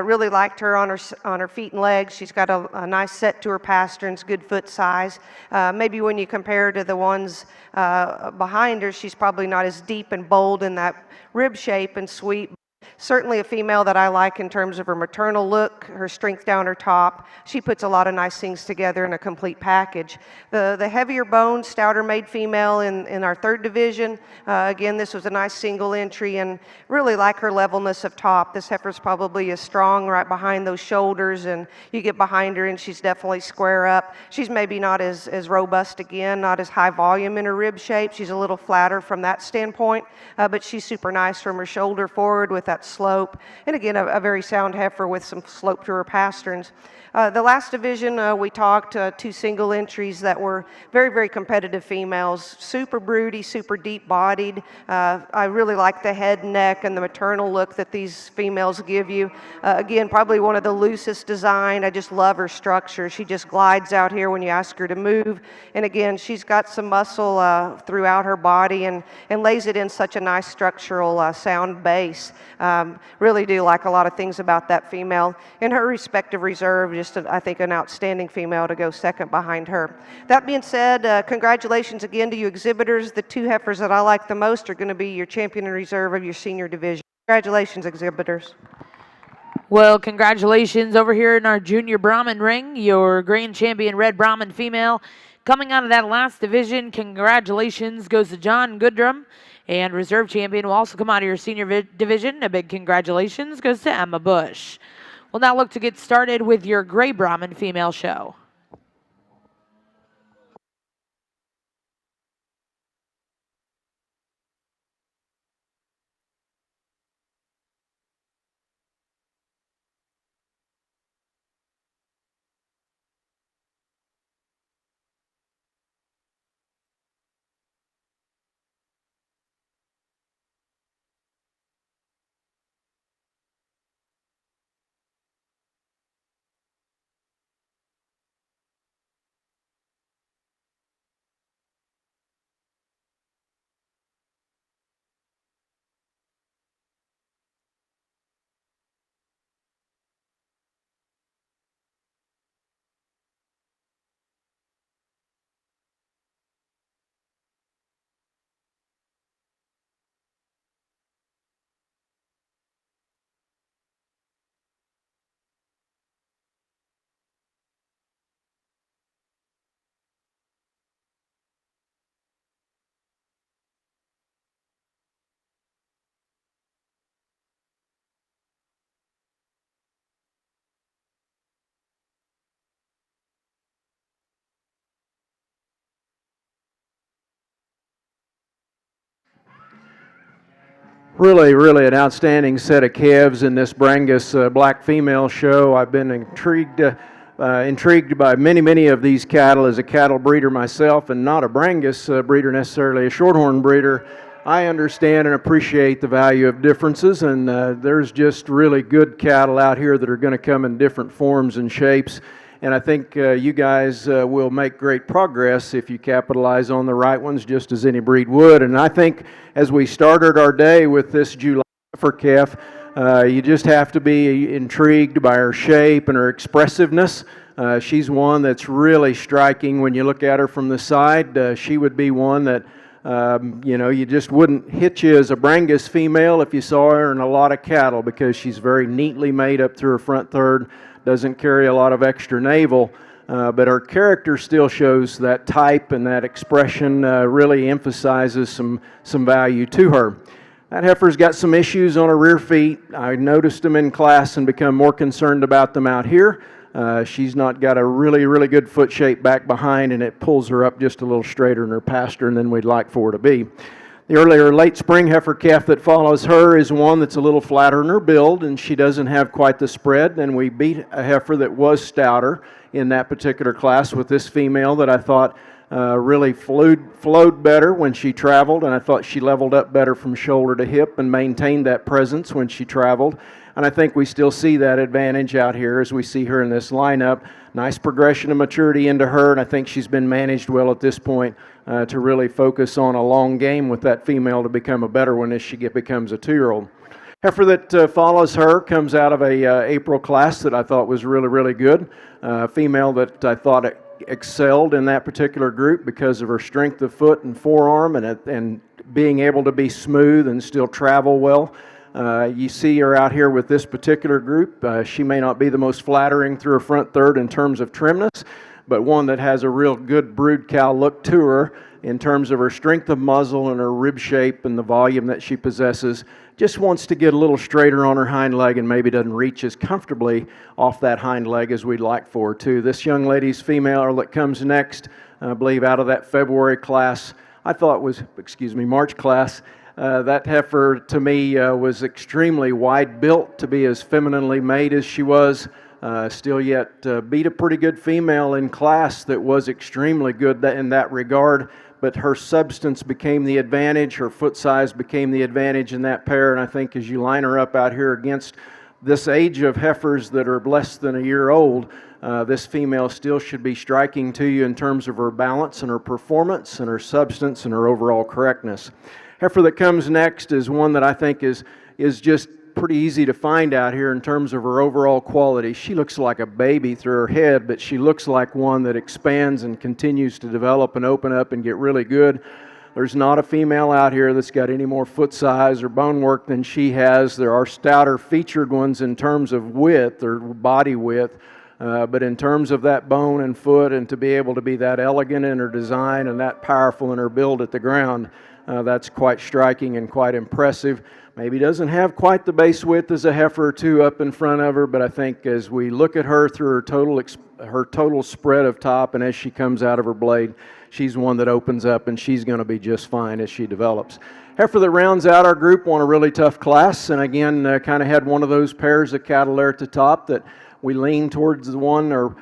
Really liked her on her feet and legs. She's got a nice set to her pasterns, good foot size. Maybe when you compare her to the ones behind her, she's probably not as deep and bold in that rib shape and sweep. Certainly a female that I like in terms of her maternal look, her strength down her top. She puts a lot of nice things together in a complete package. The heavier boned, stouter made female in our third division. Again, this was a nice single entry, and really like her levelness of top. This heifer's probably as strong right behind those shoulders, and you get behind her and she's definitely square up. She's maybe not as robust again, not as high volume in her rib shape. She's a little flatter from that standpoint, but she's super nice from her shoulder forward with that slope, and again a very sound heifer with some slope to her pasterns. The last division, we talked two single entries that were very, very competitive females, super broody, super deep-bodied. I really like the head, neck, and the maternal look that these females give you. Again, probably one of the loosest design. I just love her structure. She just glides out here when you ask her to move. And again, she's got some muscle throughout her body and lays it in such a nice structural sound base. Really do like a lot of things about that female. In her respective reserve, just I think an outstanding female to go second behind her. That being said, congratulations again to you exhibitors. The two heifers that I like the most are going to be your champion in reserve of your senior division. Congratulations, exhibitors. Well, congratulations over here in our junior Brahman ring, your grand champion red Brahman female. Coming out of that last division, congratulations goes to John Goodrum. And reserve champion will also come out of your senior division. A big congratulations goes to Emma Bush. We'll now look to get started with your gray Brahman female show. Really an outstanding set of calves in this Brangus black female show. I've been intrigued by many of these cattle as a cattle breeder myself, and not a Brangus breeder necessarily, a shorthorn breeder. I understand and appreciate the value of differences, and there's just really good cattle out here that are going to come in different forms and shapes. And I think you guys will make great progress if you capitalize on the right ones, just as any breed would. And I think as we started our day with this July heifer calf, you just have to be intrigued by her shape and her expressiveness. She's one that's really striking when you look at her from the side. She would be one that you just wouldn't hit you as a Brangus female if you saw her in a lot of cattle, because she's very neatly made up through her front third. Doesn't carry a lot of extra navel, but her character still shows that type, and that expression really emphasizes some value to her. That heifer's got some issues on her rear feet. I noticed them in class and become more concerned about them out here. She's not got a really good foot shape back behind, and it pulls her up just a little straighter in her pastern than we'd like for her to be. The earlier late spring heifer calf that follows her is one that's a little flatter in her build, and she doesn't have quite the spread. And we beat a heifer that was stouter in that particular class with this female that I thought really flowed better when she traveled, and I thought she leveled up better from shoulder to hip and maintained that presence when she traveled. And I think we still see that advantage out here as we see her in this lineup. Nice progression of maturity into her, and I think she's been managed well at this point to really focus on a long game with that female to become a better one as she becomes a 2-year-old. Heifer that follows her comes out of a April class that I thought was really, really good. Female that I thought excelled in that particular group because of her strength of foot and forearm and being able to be smooth and still travel well. You see her out here with this particular group. She may not be the most flattering through her front third in terms of trimness, but one that has a real good brood cow look to her in terms of her strength of muzzle and her rib shape and the volume that she possesses. Just wants to get a little straighter on her hind leg and maybe doesn't reach as comfortably off that hind leg as we'd like for her to. This young lady's female that comes next, I believe out of that February class, I thought was, March class. That heifer to me was extremely wide built to be as femininely made as she was. Still yet beat a pretty good female in class that was extremely good in that regard, but her substance became the advantage, her foot size became the advantage in that pair, and I think as you line her up out here against this age of heifers that are less than a year old, this female still should be striking to you in terms of her balance and her performance and her substance and her overall correctness. Heifer that comes next is one that I think is just pretty easy to find out here in terms of her overall quality. She looks like a baby through her head, but she looks like one that expands and continues to develop and open up and get really good. There's not a female out here that's got any more foot size or bone work than she has. There are stouter featured ones in terms of width or body width, but in terms of that bone and foot and to be able to be that elegant in her design and that powerful in her build at the ground, that's quite striking and quite impressive. Maybe doesn't have quite the base width as a heifer or two up in front of her, but I think as we look at her through her total spread of top and as she comes out of her blade, she's one that opens up and she's going to be just fine as she develops. Heifer that rounds out our group won a really tough class, and again kind of had one of those pairs of cattle there at the top that we lean towards the one or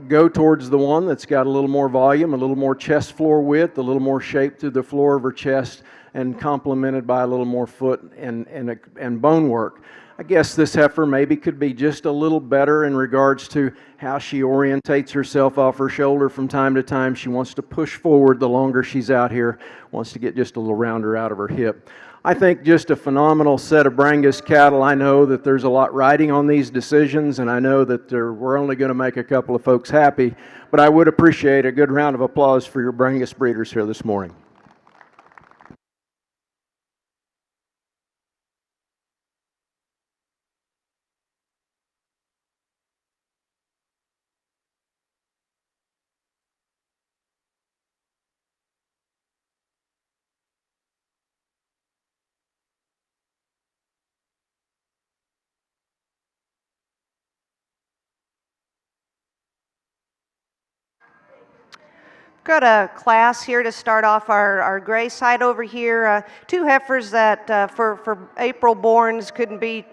go towards the one that's got a little more volume, a little more chest floor width, a little more shape through the floor of her chest, and complemented by a little more foot and bone work. I guess this heifer maybe could be just a little better in regards to how she orientates herself off her shoulder from time to time. She wants to push forward the longer she's out here, wants to get just a little rounder out of her hip. I think just a phenomenal set of Brangus cattle. I know that there's a lot riding on these decisions, and I know that we're only going to make a couple of folks happy, but I would appreciate a good round of applause for your Brangus breeders here this morning. Got a class here to start off our gray side over here. Two heifers that for April borns couldn't be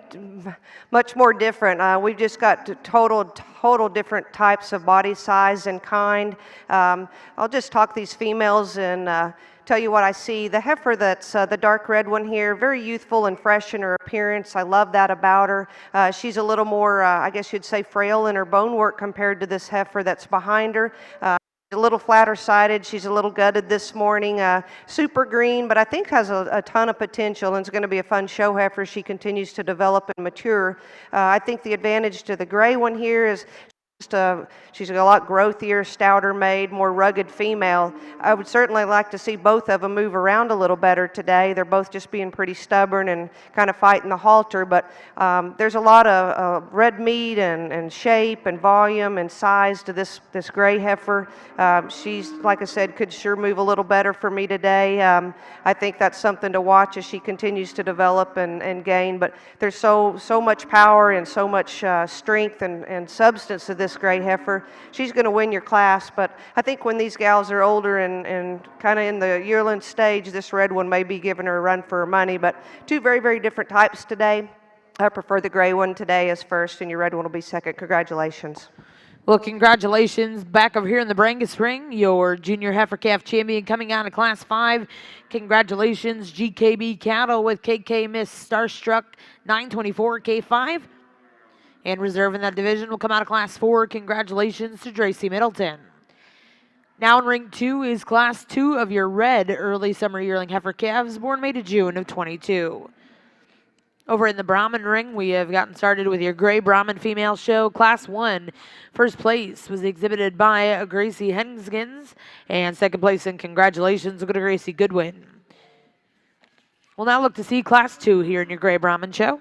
much more different. We've just got total different types of body size and kind. I'll just talk these females and tell you what I see. The heifer that's the dark red one here, very youthful and fresh in her appearance. I love that about her. She's a little more, I guess you'd say, frail in her bone work compared to this heifer that's behind her. A little flatter sided. She's a little gutted this morning. Super green, but I think has a ton of potential and it's going to be a fun show heifer as she continues to develop and mature. I think the advantage to the gray one here is she's a lot growthier, stouter made, more rugged female. I would certainly like to see both of them move around a little better today. They're both just being pretty stubborn and kind of fighting the halter, but there's a lot of red meat and shape and volume and size to this gray heifer. She's, like I said, could sure move a little better for me today. I think that's something to watch as she continues to develop and gain, but there's so much power and so much strength and substance to this this gray heifer. She's going to win your class, but I think when these gals are older and kind of in the yearling stage, this red one may be giving her a run for her money. But two very, very different types today. I prefer the gray one today as first, and your red one will be second. Congratulations. Well, congratulations. Back over here in the Brangus ring, your junior heifer calf champion coming out of Class 5. Congratulations, GKB Cattle with KK Miss Starstruck 924 K5. And reserving that division will come out of Class 4. Congratulations to Tracy Middleton. Now in ring 2 is Class 2 of your red early summer yearling heifer calves, born May to June of 22. Over in the Brahman ring, we have gotten started with your gray Brahman female show, Class 1. First place was exhibited by Gracie Henskins, and second place, and congratulations, will go to Gracie Goodwin. We'll now look to see Class 2 here in your gray Brahman show.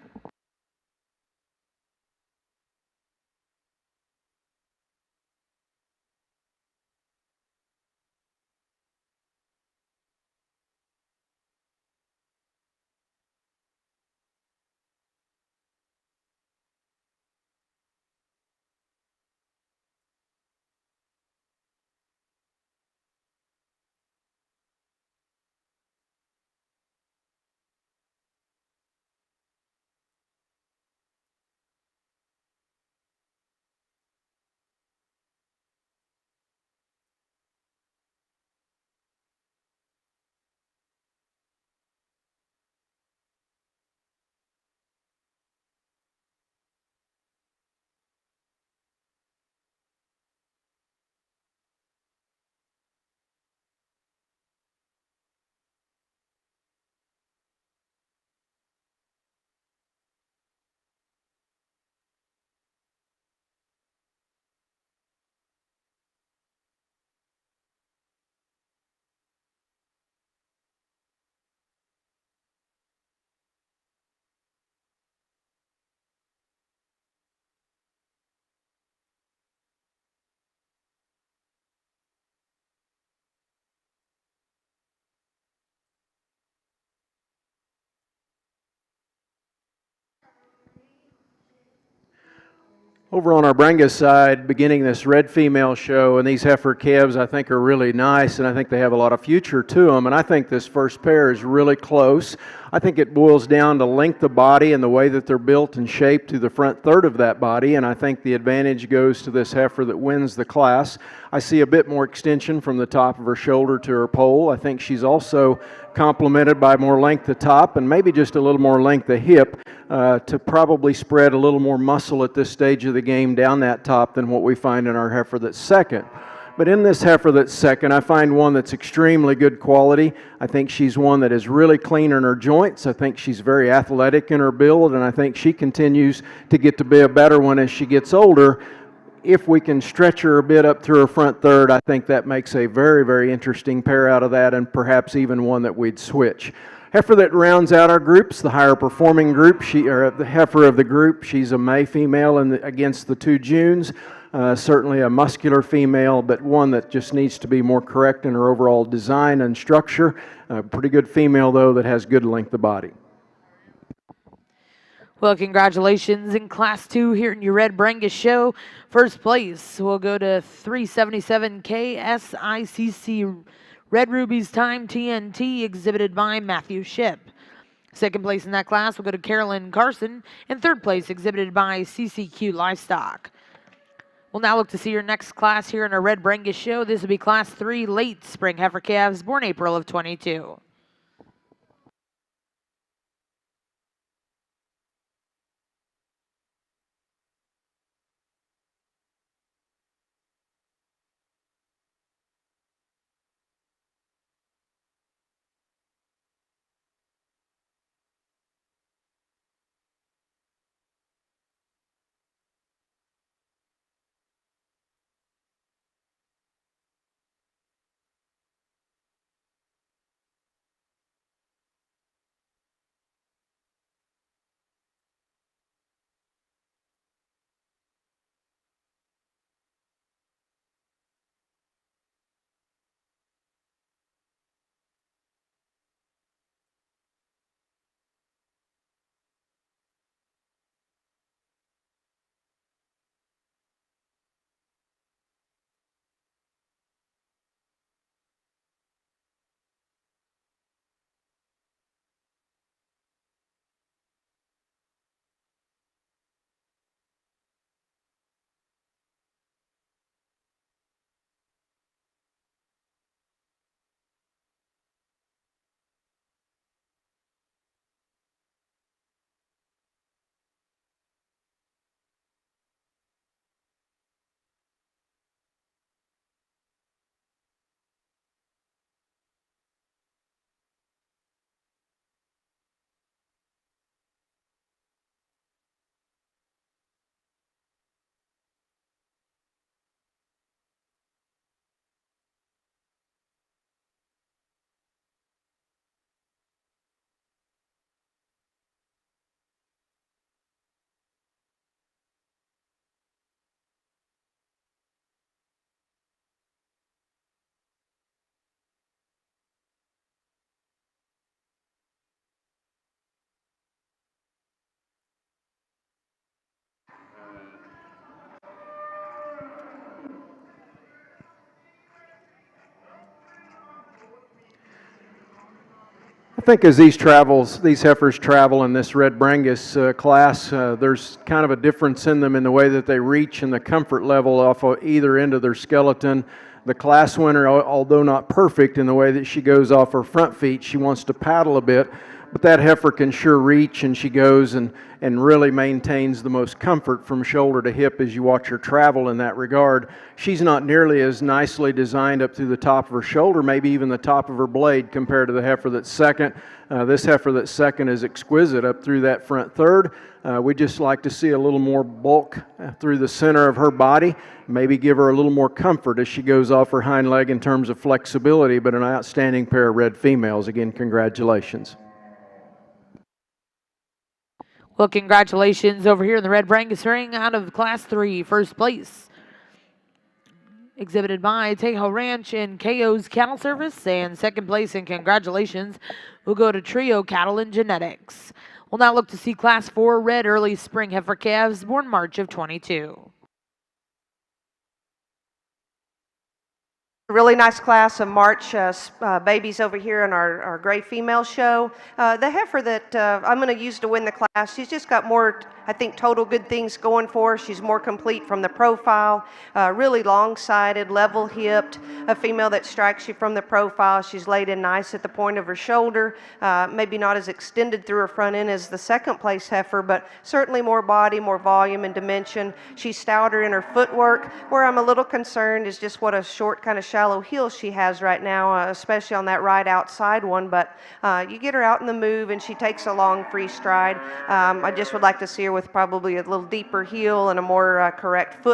Over on our Brangus side, beginning this red female show, and these heifer calves I think are really nice, and I think they have a lot of future to them, and I think this first pair is really close. I think it boils down to length of body and the way that they're built and shaped to the front third of that body, and I think the advantage goes to this heifer that wins the class. I see a bit more extension from the top of her shoulder to her pole. I think she's also complemented by more length of top and maybe just a little more length of hip to probably spread a little more muscle at this stage of the game down that top than what we find in our heifer that's second. But in this heifer that's second, I find one that's extremely good quality. I think she's one that is really clean in her joints. I think she's very athletic in her build, and I think she continues to get to be a better one as she gets older. If we can stretch her a bit up through her front third, I think that makes a very, very interesting pair out of that, and perhaps even one that we'd switch. Heifer that rounds out our groups, the higher performing group, the heifer of the group, she's a May female against the two Junes. Certainly a muscular female, but one that just needs to be more correct in her overall design and structure. Pretty good female, though, that has good length of body. Well, congratulations in Class 2 here in your red Brangus show. First place will go to 377 KSICC Red Ruby's Time TNT, exhibited by Matthew Ship. Second place in that class will go to Carolyn Carson, and third place exhibited by CCQ Livestock. We'll now look to see your next class here in our red Brangus show. This will be Class 3 late spring heifer calves, born April of 22. think as these heifers travel in this red Brangus class, there's kind of a difference in them in the way that they reach and the comfort level off of either end of their skeleton. The class winner, although not perfect in the way that she goes off her front feet, she wants to paddle a bit, but that heifer can sure reach, and she goes and really maintains the most comfort from shoulder to hip as you watch her travel in that regard. She's not nearly as nicely designed up through the top of her shoulder, maybe even the top of her blade, compared to the heifer that's second. This heifer that's second is exquisite up through that front third. We just like to see a little more bulk through the center of her body, maybe give her a little more comfort as she goes off her hind leg in terms of flexibility, but an outstanding pair of red females. Again, congratulations. Well, congratulations over here in the red Brangus ring out of Class 3, first place. Exhibited by Tejo Ranch and KO's Cattle Service, and second place, and congratulations, will go to Trio Cattle and Genetics. We'll now look to see Class 4 red early spring heifer calves born March of 22. Really nice class of March babies over here in our gray female show. The heifer that I'm going to use to win the class, she's just got more, I think, total good things going for her. She's more complete from the profile, really long-sided, level-hipped, a female that strikes you from the profile. She's laid in nice at the point of her shoulder, maybe not as extended through her front end as the second place heifer, but certainly more body, more volume and dimension. She's stouter in her footwork. Where I'm a little concerned is just what a short kind of shallow heel she has right now, especially on that right outside one, but you get her out in the move and she takes a long free stride. I just would like to see her with probably a little deeper heel and a more correct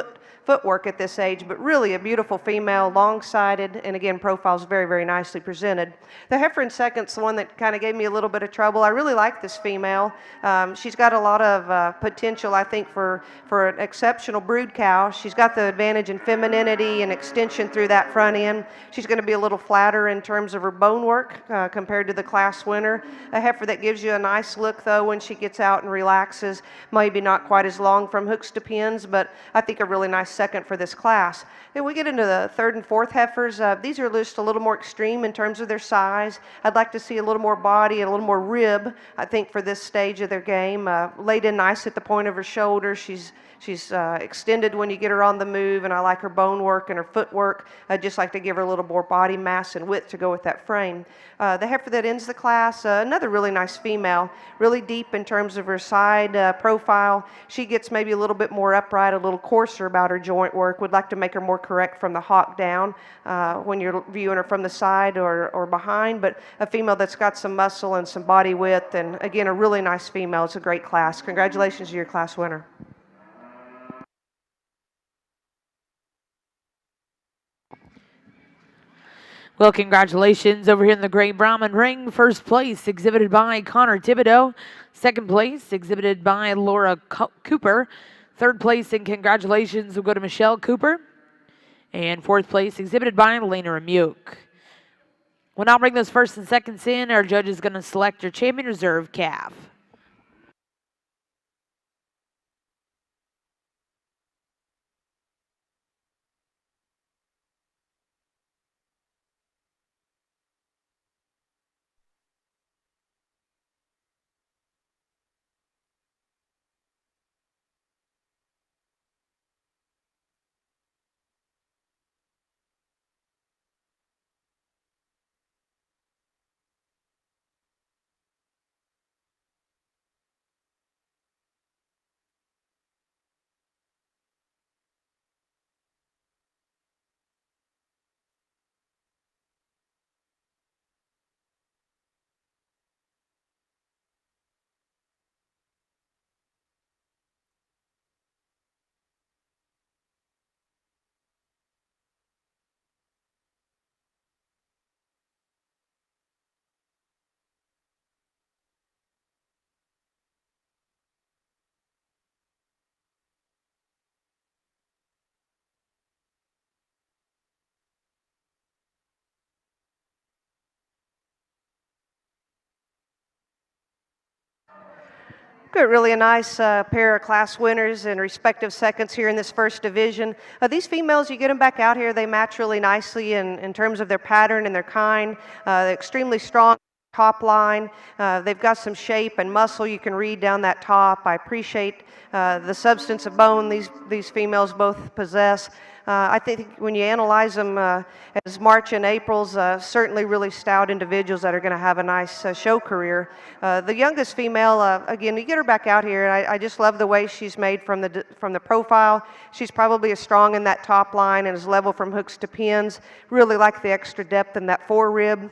footwork at this age, but really a beautiful female, long-sided, and again, profile's very, very nicely presented. The heifer in second's the one that kind of gave me a little bit of trouble. I really like this female. She's got a lot of potential, I think, for an exceptional brood cow. She's got the advantage in femininity and extension through that front end. She's going to be a little flatter in terms of her bone work compared to the class winner. A heifer that gives you a nice look, though, when she gets out and relaxes. Maybe not quite as long from hooks to pins, but I think a really nice second for this class. Then we get into the third and fourth heifers. These are just a little more extreme in terms of their size. I'd like to see a little more body and a little more rib, I think, for this stage of their game. Laid in nice at the point of her shoulder. She's extended when you get her on the move, and I like her bone work and her footwork. I'd just like to give her a little more body mass and width to go with that frame. The heifer that ends the class, another really nice female, really deep in terms of her side profile. She gets maybe a little bit more upright, a little coarser about her joint work. Would like to make her more correct from the hock down when you're viewing her from the side or behind, but a female that's got some muscle and some body width, and again, a really nice female. It's a great class. Congratulations to your class winner. Well, congratulations over here in the gray Brahman ring. First place exhibited by Connor Thibodeau. Second place exhibited by Laura Cooper. Third place and congratulations will go to Michelle Cooper. And fourth place exhibited by Elena Remuke. We'll now bring those first and seconds in. Our judge is going to select your champion reserve calf. Got really a nice pair of class winners and respective seconds here in this first division. These females, you get them back out here, they match really nicely in terms of their pattern and their kind. They're extremely strong top line. They've got some shape and muscle you can read down that top. I appreciate the substance of bone these females both possess. I think when you analyze them as March and April's, certainly really stout individuals that are going to have a nice show career. The youngest female, again, you get her back out here, and I just love the way she's made from the profile. She's probably as strong in that top line and as level from hooks to pins. Really like the extra depth in that forerib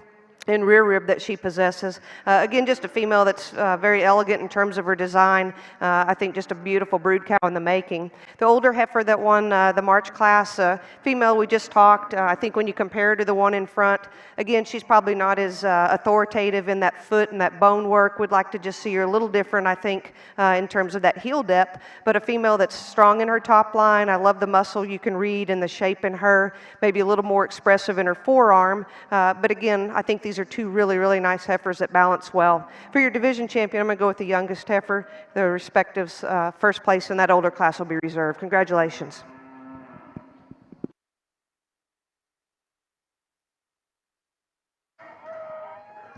and rear rib that she possesses. Again, just a female that's very elegant in terms of her design. I think just a beautiful brood cow in the making. The older heifer that won the March class, female we just talked, I think when you compare her to the one in front, again, she's probably not as authoritative in that foot and that bone work. We'd like to just see her a little different, I think, in terms of that heel depth, but a female that's strong in her top line. I love the muscle you can read and the shape in her, maybe a little more expressive in her forearm, but again, I think these are two really, really nice heifers that balance well. For your division champion, I'm going to go with the youngest heifer. The respective first place in that older class will be reserved. Congratulations.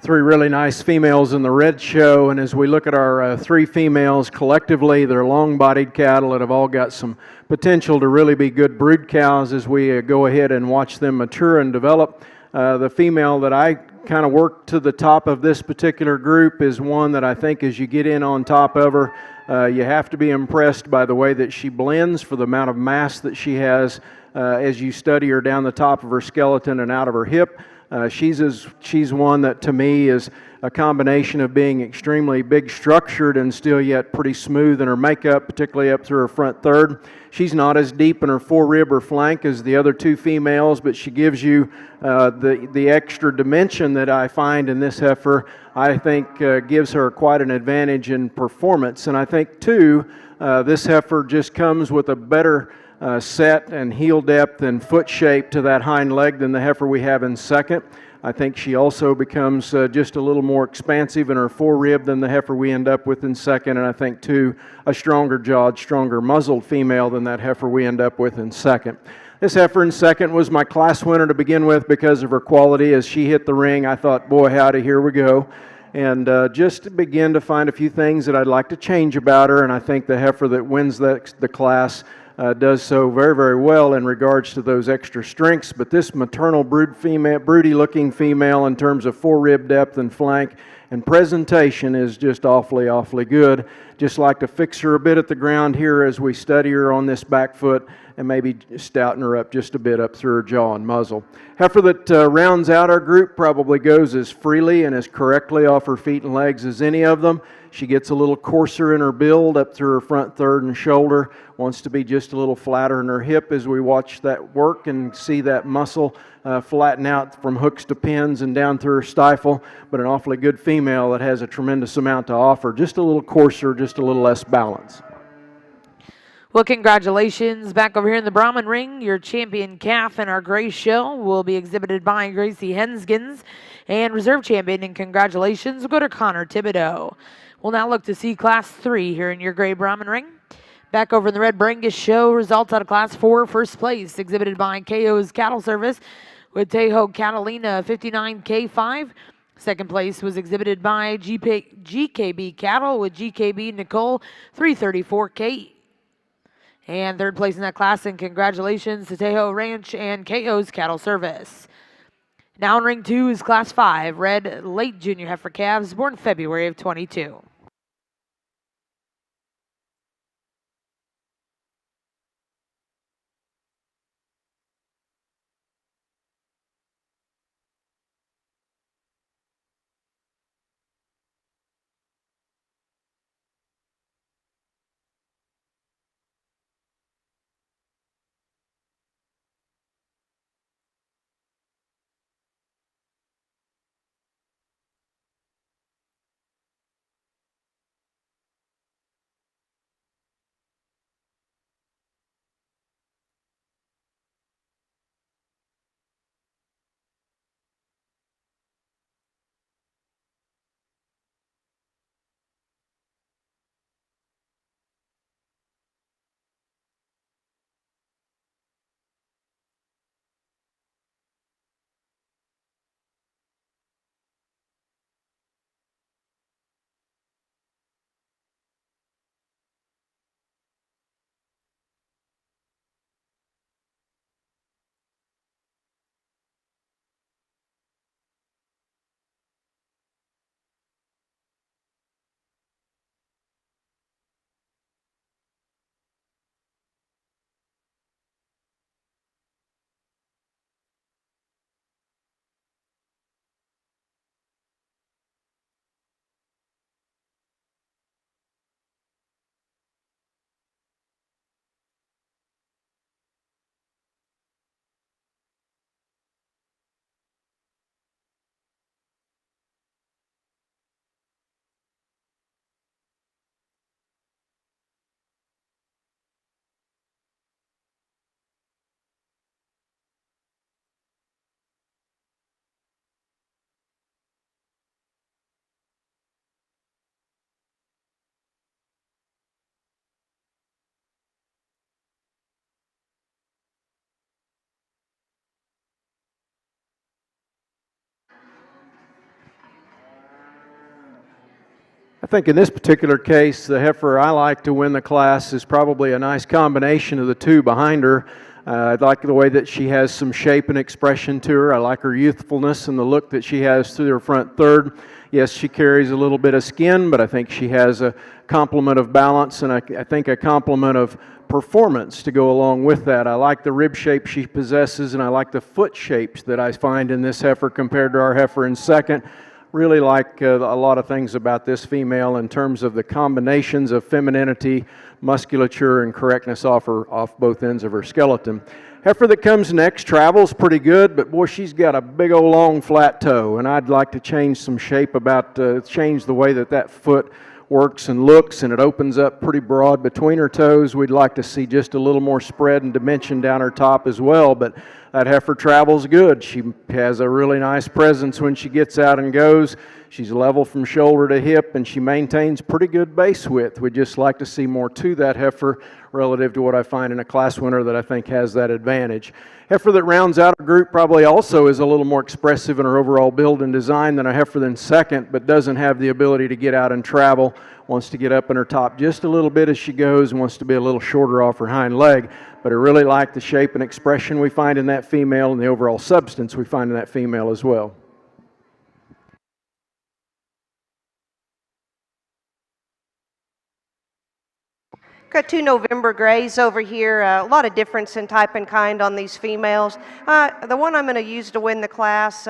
Three really nice females in the red show, and as we look at our three females collectively, they're long-bodied cattle that have all got some potential to really be good brood cows as we go ahead and watch them mature and develop. The female that I kind of work to the top of this particular group is one that I think as you get in on top of her, you have to be impressed by the way that she blends for the amount of mass that she has as you study her down the top of her skeleton and out of her hip. She's one that to me is a combination of being extremely big structured and still yet pretty smooth in her makeup, particularly up through her front third. She's not as deep in her forerib or flank as the other two females, but she gives you the extra dimension that I find in this heifer. I think gives her quite an advantage in performance. And I think too, this heifer just comes with a better set and heel depth and foot shape to that hind leg than the heifer we have in second. I think she also becomes just a little more expansive in her forerib than the heifer we end up with in second, and I think too a stronger jawed, stronger muzzled female than that heifer we end up with in second. This heifer in second was my class winner to begin with because of her quality. As she hit the ring, I thought, boy howdy, here we go. And just to begin to find a few things that I'd like to change about her, and I think the heifer that wins the class does so very, very well in regards to those extra strengths. But this maternal broody looking female in terms of forerib depth and flank and presentation is just awfully, awfully good. Just like to fix her a bit at the ground here as we study her on this back foot and maybe stouten her up just a bit up through her jaw and muzzle. Heifer that rounds out our group probably goes as freely and as correctly off her feet and legs as any of them. She gets a little coarser in her build up through her front third and shoulder, wants to be just a little flatter in her hip as we watch that work and see that muscle flatten out from hooks to pins and down through her stifle, but an awfully good female that has a tremendous amount to offer. Just a little coarser, just a little less balance. Well, congratulations. Back over here in the Brahman ring, your champion calf in our gray show will be exhibited by Gracie Henskins, and reserve champion, and congratulations, will go to Connor Thibodeau. We'll now look to see Class 3 here in your gray Brahman ring. Back over in the red Brangus show, results out of Class 4, first place, exhibited by KO's Cattle Service with Tejo Catalina 59K5. Second place was exhibited by GKB Cattle with GKB Nicole 334K. And third place in that class, and congratulations to Tejo Ranch and KO's Cattle Service. Now in ring 2 is Class 5, red late junior heifer calves, born February of 22. think in this particular case, the heifer I like to win the class is probably a nice combination of the two behind her. I like the way that she has some shape and expression to her. I like her youthfulness and the look that she has through her front third. Yes, she carries a little bit of skin, but I think she has a complement of balance and I think a complement of performance to go along with that. I like the rib shape she possesses and I like the foot shapes that I find in this heifer compared to our heifer in second. Really like a lot of things about this female in terms of the combinations of femininity, musculature, and correctness off both ends of her skeleton. Heifer that comes next travels pretty good, but boy, she's got a big old long flat toe, and I'd like to change some shape change the way that foot works and looks, and it opens up pretty broad between her toes. We'd like to see just a little more spread and dimension down her top as well, but that heifer travels good. She has a really nice presence when she gets out and goes. She's level from shoulder to hip, and she maintains pretty good base width. We'd just like to see more to that heifer relative to what I find in a class winner that I think has that advantage. Heifer that rounds out our group probably also is a little more expressive in her overall build and design than a heifer than second, but doesn't have the ability to get out and travel, wants to get up in her top just a little bit as she goes, and wants to be a little shorter off her hind leg. But I really like the shape and expression we find in that female and the overall substance we find in that female as well. Got two November grays over here. A lot of difference in type and kind on these females. The one I'm going to use to win the class,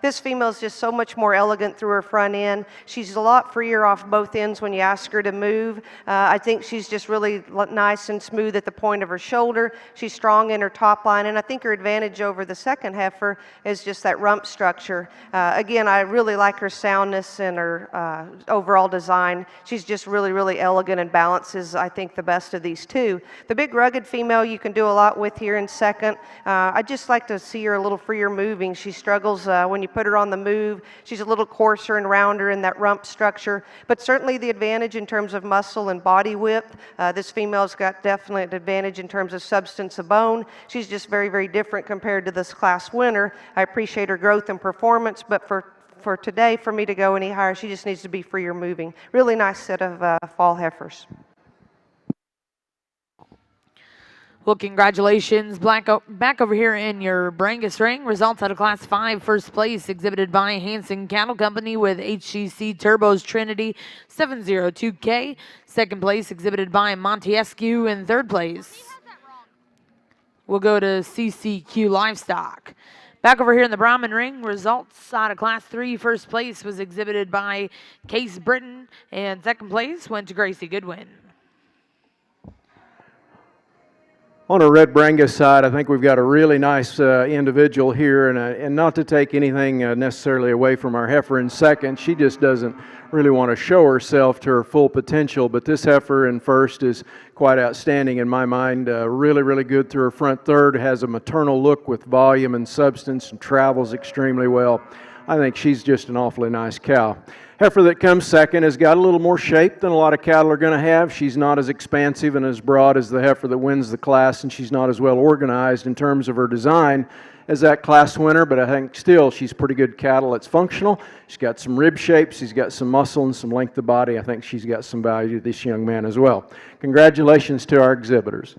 this female is just so much more elegant through her front end. She's a lot freer off both ends when you ask her to move. I think she's just really nice and smooth at the point of her shoulder. She's strong in her top line, and I think her advantage over the second heifer is just that rump structure. Again, I really like her soundness and her overall design. She's just really, really elegant and balances, I think, the best of these two. The big rugged female you can do a lot with here in second. I just like to see her a little freer moving. She struggles when you put her on the move. She's a little coarser and rounder in that rump structure, but certainly the advantage in terms of muscle and body width. This female's got definitely an advantage in terms of substance of bone. She's just very, very different compared to this class winner. I appreciate her growth and performance, but for today, for me to go any higher, she just needs to be freer moving. Really nice set of fall heifers. Well, congratulations. Back over here in your Brangus ring. Results out of Class 5. First place exhibited by Hanson Cattle Company with HGC Turbos Trinity 702K. Second place exhibited by Montesquieu. In third place, we'll go to CCQ Livestock. Back over here in the Brahman ring, results out of Class 3. First place was exhibited by Case Britton, and second place went to Gracie Goodwin. On a red Brangus side, I think we've got a really nice individual here, and not to take anything necessarily away from our heifer in second. She just doesn't really want to show herself to her full potential, but this heifer in first is quite outstanding in my mind. Really, really good through her front third, has a maternal look with volume and substance, and travels extremely well. I think she's just an awfully nice cow. Heifer that comes second has got a little more shape than a lot of cattle are going to have. She's not as expansive and as broad as the heifer that wins the class, and she's not as well organized in terms of her design as that class winner, but I think still she's pretty good cattle. It's functional. She's got some rib shape. She's got some muscle and some length of body. I think she's got some value to this young man as well. Congratulations to our exhibitors.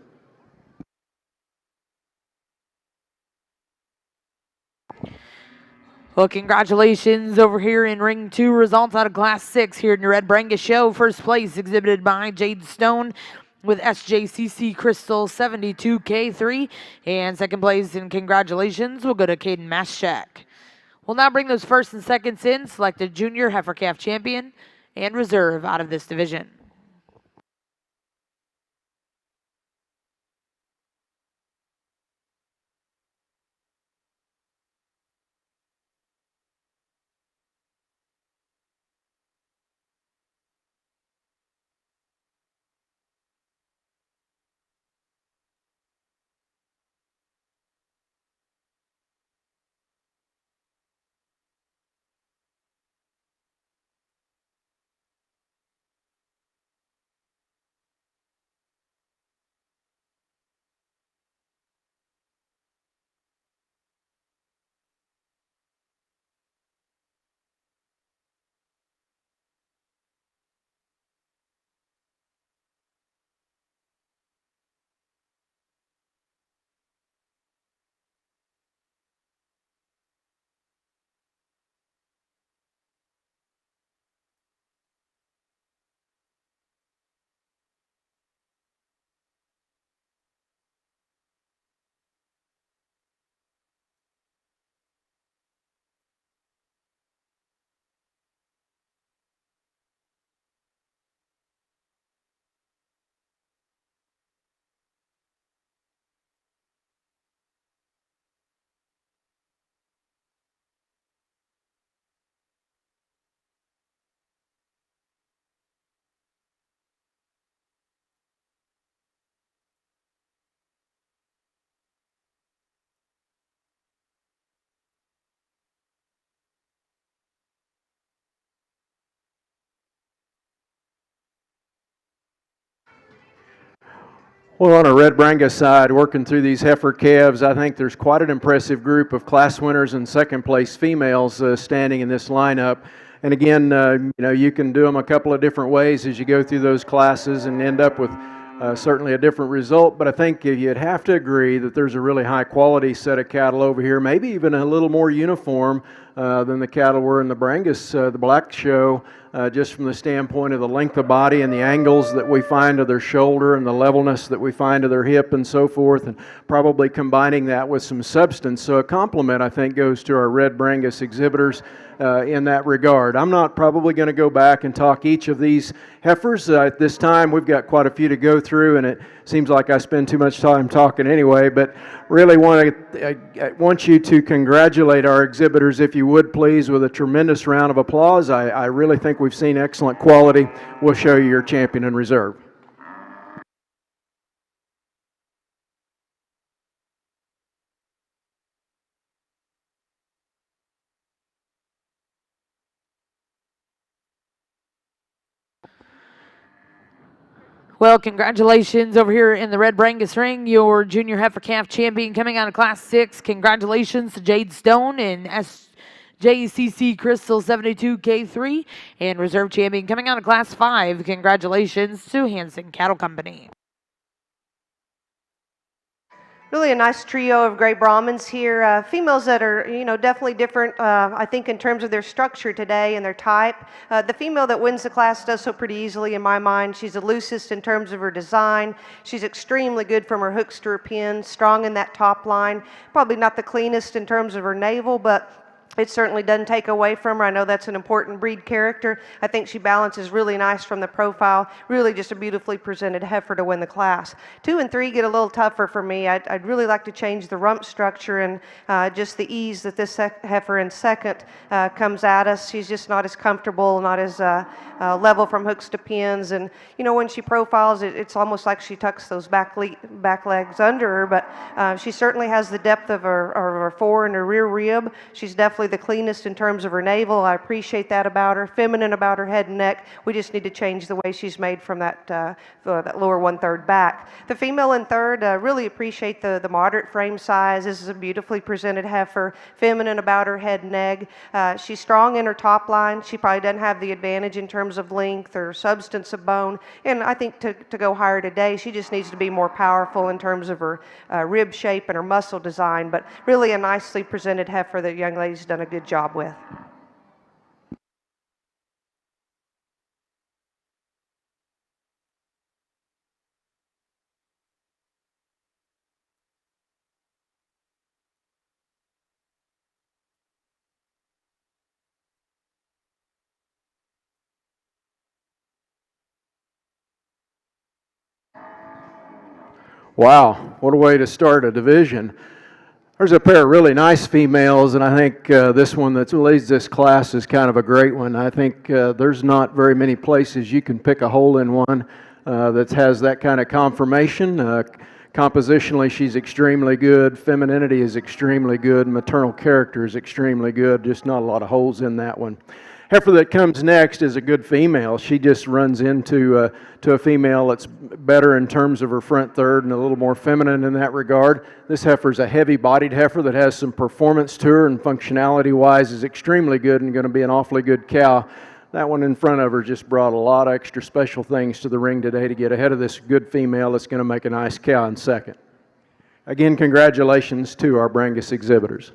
Well, congratulations over here in Ring 2. Results out of Class 6 here in your Red Brangus Show. First place exhibited by Jade Stone with SJCC Crystal 72K3. And second place, and congratulations, will go to Caden Maschak. We'll now bring those first and seconds in, select a junior heifer calf champion and reserve out of this division. Well, on a Red Brangus side, working through these heifer calves, I think there's quite an impressive group of class winners and second place females standing in this lineup. And again, you can do them a couple of different ways as you go through those classes and end up with certainly a different result. But I think you'd have to agree that there's a really high quality set of cattle over here, maybe even a little more uniform than the cattle were in the Brangus, the black show. Just from the standpoint of the length of body and the angles that we find of their shoulder and the levelness that we find of their hip and so forth, and probably combining that with some substance. So a compliment, I think, goes to our Red Brangus exhibitors in that regard. I'm not probably going to go back and talk each of these heifers. At this time, we've got quite a few to go through, and it seems like I spend too much time talking anyway, but really I want you to congratulate our exhibitors, if you would please, with a tremendous round of applause. I really think we've seen excellent quality. We'll show you your champion in reserve. Well, congratulations over here in the Red Brangus ring, your junior heifer calf champion coming out of Class 6. Congratulations to Jade Stone and SJCC Crystal 72K3, and reserve champion coming out of Class 5. Congratulations to Hanson Cattle Company. Really a nice trio of gray Brahmins here. Females that are, definitely different, I think, in terms of their structure today and their type. The female that wins the class does so pretty easily in my mind. She's the loosest in terms of her design. She's extremely good from her hooks to her pins, strong in that top line. Probably not the cleanest in terms of her navel, but it certainly doesn't take away from her. I know that's an important breed character. I think she balances really nice from the profile. Really just a beautifully presented heifer to win the class. 2 and 3 get a little tougher for me. I'd really like to change the rump structure and just the ease that this heifer in second comes at us. She's just not as comfortable, not as level from hooks to pins. And, when she profiles, it's almost like she tucks those back legs under her. But she certainly has the depth of her fore and her rear rib. She's definitely the cleanest in terms of her navel. I appreciate that about her. Feminine about her head and neck. We just need to change the way she's made from that lower 1/3 back. The female in third, really appreciate the moderate frame size. This is a beautifully presented heifer. Feminine about her head and neck. She's strong in her top line. She probably doesn't have the advantage in terms of length or substance of bone. And I think to go higher today, she just needs to be more powerful in terms of her rib shape and her muscle design. But really a nicely presented heifer that young lady's done a good job with. Wow, what a way to start a division. There's a pair of really nice females, and I think this one that leads this class is kind of a great one. I think there's not very many places you can pick a hole in one that has that kind of conformation. Compositionally, she's extremely good. Femininity is extremely good. Maternal character is extremely good. Just not a lot of holes in that one. Heifer that comes next is a good female. She just runs into to a female that's better in terms of her front third and a little more feminine in that regard. This heifer's a heavy-bodied heifer that has some performance to her, and functionality-wise is extremely good and going to be an awfully good cow. That one in front of her just brought a lot of extra special things to the ring today to get ahead of this good female that's going to make a nice cow in second. Again, congratulations to our Brangus exhibitors.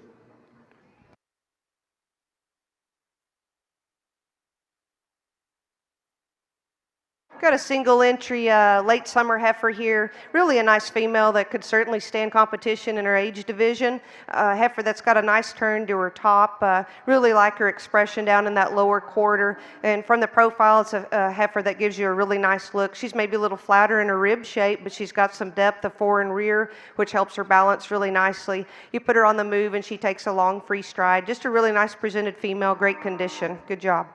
Got a single entry late summer heifer here. Really a nice female that could certainly stand competition in her age division. Heifer that's got a nice turn to her top. Really like her expression down in that lower quarter. And from the profile, it's a heifer that gives you a really nice look. She's maybe a little flatter in her rib shape, but she's got some depth of fore and rear, which helps her balance really nicely. You put her on the move and she takes a long free stride. Just a really nice presented female, great condition. Good job.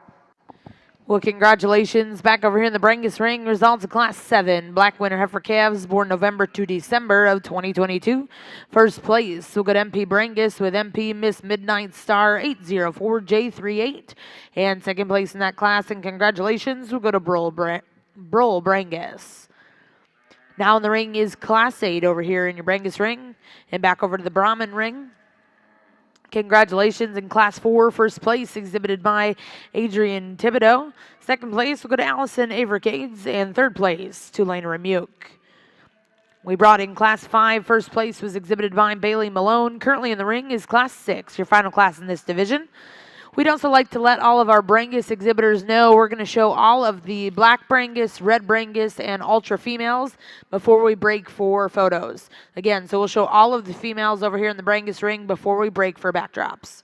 Well, congratulations. Back over here in the Brangus ring, results of Class 7. Black winner heifer calves born November to December of 2022. First place, we'll go to MP Brangus with MP Miss Midnight Star 804J38. And second place in that class, and congratulations, we'll go to Brol Brangus. Now in the ring is Class 8 over here in your Brangus ring, and back over to the Brahman ring. Congratulations in Class 4, first place exhibited by Adrian Thibodeau. Second place will go to Allison Avercades, and third place to Lena Remuke. We brought in Class 5, first place was exhibited by Bailey Malone. Currently in the ring is Class 6, your final class in this division. We'd also like to let all of our Brangus exhibitors know we're going to show all of the black Brangus, red Brangus, and ultra females before we break for photos. Again, so we'll show all of the females over here in the Brangus ring before we break for backdrops.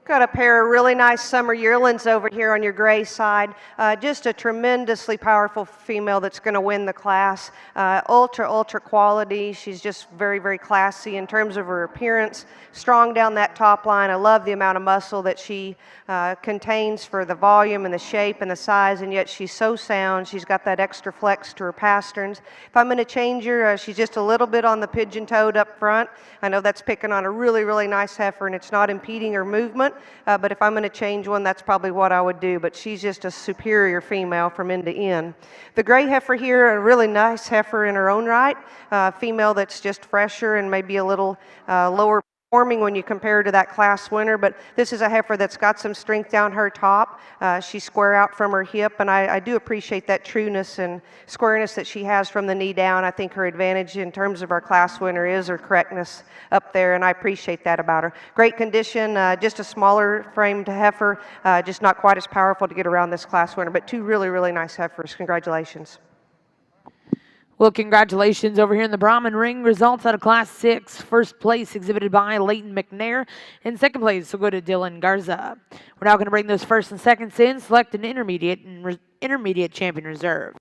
Got a pair of really nice summer yearlings over here on your gray side. Just a tremendously powerful female that's going to win the class. Ultra quality. She's just very, very classy in terms of her appearance. Strong down that top line. I love the amount of muscle that she contains for the volume and the shape and the size, and yet she's so sound. She's got that extra flex to her pasterns. If I'm going to change her, she's just a little bit on the pigeon-toed up front. I know that's picking on a really, really nice heifer, and it's not impeding her movement. But if I'm going to change one, that's probably what I would do. But she's just a superior female from end to end. The gray heifer here, a really nice heifer in her own right. Female that's just fresher and maybe a little lower performing when you compare her to that class winner. But this is a heifer that's got some strength down her top. She's square out from her hip, and I do appreciate that trueness and squareness that she has from the knee down. I think her advantage in terms of our class winner is her correctness up there, and I appreciate that about her. Great condition, just a smaller framed heifer, just not quite as powerful to get around this class winner, but two really, really nice heifers. Congratulations. Well, congratulations over here in the Brahman ring. Results out of Class 6. First place exhibited by Leighton McNair. In second place will go to Dylan Garza. We're now going to bring those first and seconds in, select an intermediate and intermediate champion reserve.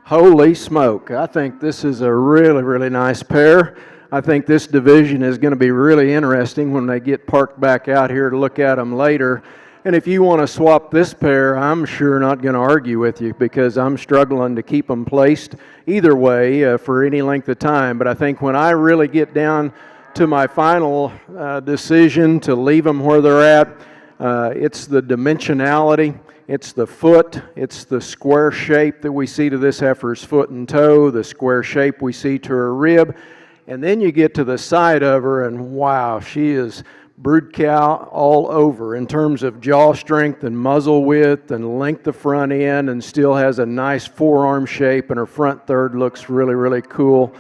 Holy smoke. I think this is a really, really nice pair. I think this division is going to be really interesting when they get parked back out here to look at them later. And if you want to swap this pair, I'm sure not going to argue with you, because I'm struggling to keep them placed either way for any length of time. But I think when I really get down to my final decision to leave them where they're at, it's the dimensionality, it's the foot, it's the square shape that we see to this heifer's foot and toe, the square shape we see to her rib. And then you get to the side of her, and wow, she is brood cow all over in terms of jaw strength and muzzle width and length of front end, and still has a nice forearm shape, and her front third looks really, really cool.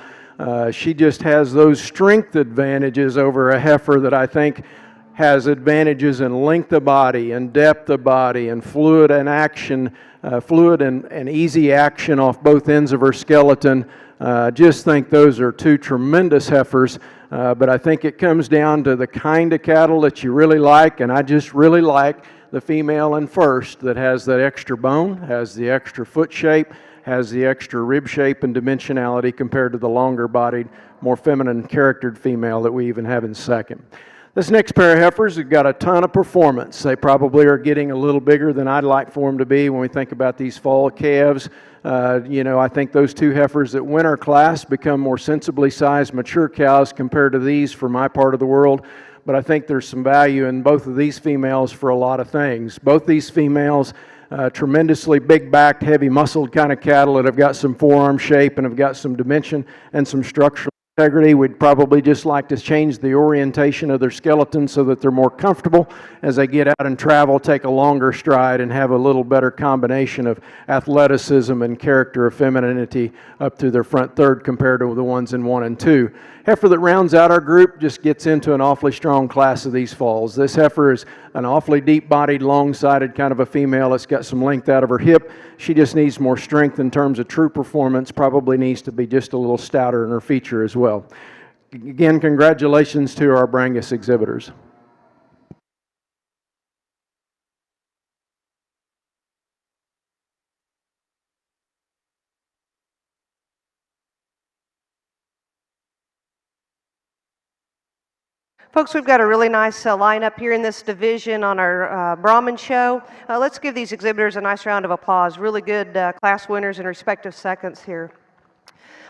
She just has those strength advantages over a heifer that I think has advantages in length of body and depth of body and fluid and action, fluid and easy action off both ends of her skeleton. Just think those are two tremendous heifers. But I think it comes down to the kind of cattle that you really like, and I just really like the female in first that has that extra bone, has the extra foot shape, has the extra rib shape and dimensionality compared to the longer-bodied, more feminine charactered female that we even have in second. This next pair of heifers have got a ton of performance. They probably are getting a little bigger than I'd like for them to be when we think about these fall calves. I think those two heifers that win our class become more sensibly sized mature cows compared to these for my part of the world. But I think there's some value in both of these females for a lot of things. Both these females, tremendously big-backed, heavy-muscled kind of cattle that have got some forearm shape and have got some dimension and some structural integrity. We'd probably just like to change the orientation of their skeleton so that they're more comfortable as they get out and travel, take a longer stride, and have a little better combination of athleticism and character of femininity up through their front third compared to the ones in 1 and 2. Heifer that rounds out our group just gets into an awfully strong class of these falls. This heifer is an awfully deep-bodied, long-sided kind of a female that's got some length out of her hip. She just needs more strength in terms of true performance, probably needs to be just a little stouter in her feature as well. Again, congratulations to our Brangus exhibitors. Folks, we've got a really nice lineup here in this division on our Brahman show. Let's give these exhibitors a nice round of applause. Really good class winners and respective seconds here.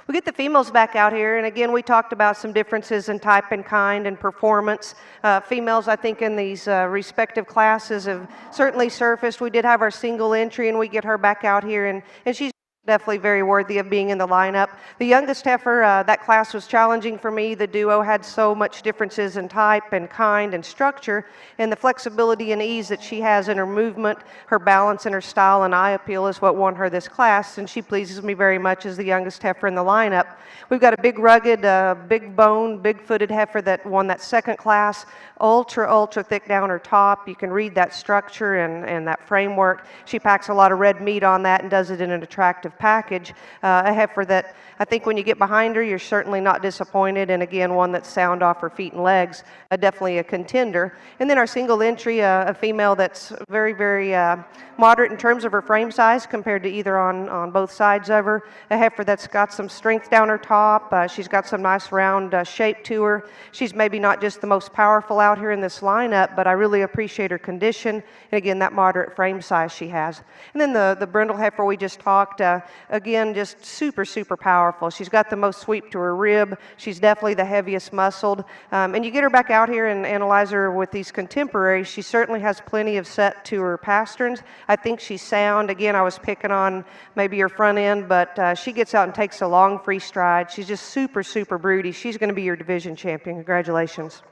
We get the females back out here, and again, we talked about some differences in type and kind and performance. Females, I think, in these respective classes have certainly surfaced. We did have our single entry, and we get her back out here, and she's definitely very worthy of being in the lineup. The youngest heifer, that class was challenging for me. The duo had so much differences in type and kind and structure, and the flexibility and ease that she has in her movement, her balance and her style and eye appeal is what won her this class, and she pleases me very much as the youngest heifer in the lineup. We've got a big rugged, big bone, big footed heifer that won that second class, ultra thick down her top. You can read that structure and that framework. She packs a lot of red meat on that and does it in an attractive package. A heifer that I think when you get behind her, you're certainly not disappointed, and again, one that's sound off her feet and legs, definitely a contender. And then our single entry, a female that's very, very moderate in terms of her frame size compared to either on both sides of her. A heifer that's got some strength down her top. She's got some nice round shape to her. She's maybe not just the most powerful out here in this lineup, but I really appreciate her condition, and again, that moderate frame size she has. And then the brindle heifer we just talked, again, just super powerful. She's got the most sweep to her rib. She's definitely the heaviest muscled. And you get her back out here and analyze her with these contemporaries. She certainly has plenty of set to her pasterns. I think she's sound. Again, I was picking on maybe her front end, but she gets out and takes a long free stride. She's just super broody. She's going to be your division champion. Congratulations.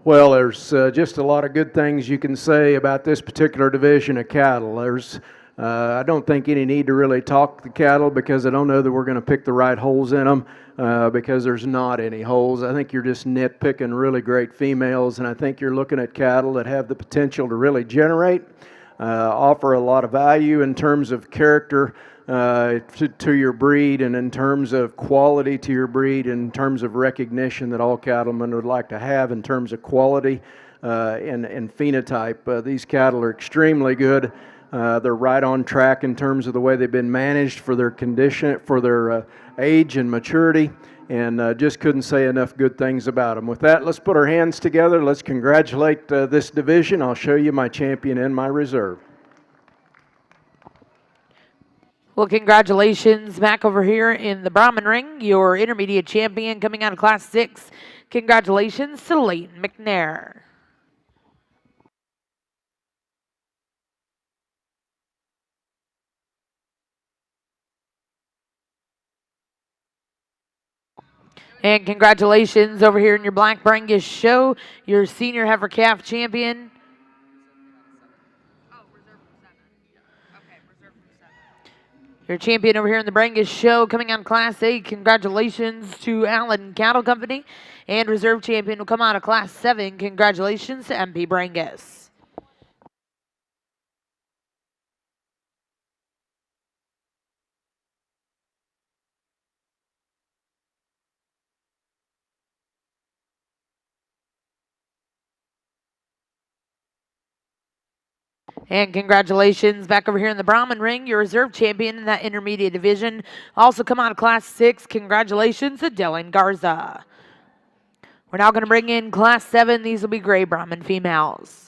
Well, there's just a lot of good things you can say about this particular division of cattle. I don't think any need to really talk the cattle, because I don't know that we're going to pick the right holes in them, because there's not any holes. I think you're just nitpicking really great females, and I think you're looking at cattle that have the potential to really generate, offer a lot of value in terms of character to your breed, and in terms of quality to your breed, in terms of recognition that all cattlemen would like to have in terms of quality. and phenotype. These cattle are extremely good. They're right on track in terms of the way they've been managed for their condition, for their age and maturity, and just couldn't say enough good things about them. With that, let's put our hands together. Let's congratulate this division. I'll show you my champion and my reserve. Well, congratulations back over here in the Brahman ring, your intermediate champion coming out of Class 6. Congratulations to Leighton McNair. And congratulations over here in your Black Brangus show, your senior heifer calf champion. Your champion over here in the Brangus show coming out of Class 8. Congratulations to Allen Cattle Company. And reserve champion will come out of Class 7. Congratulations to MP Brangus. And congratulations back over here in the Brahman ring, your reserve champion in that intermediate division. Also come out of Class 6. Congratulations to Dylan Garza. We're now going to bring in Class 7. These will be gray Brahman females.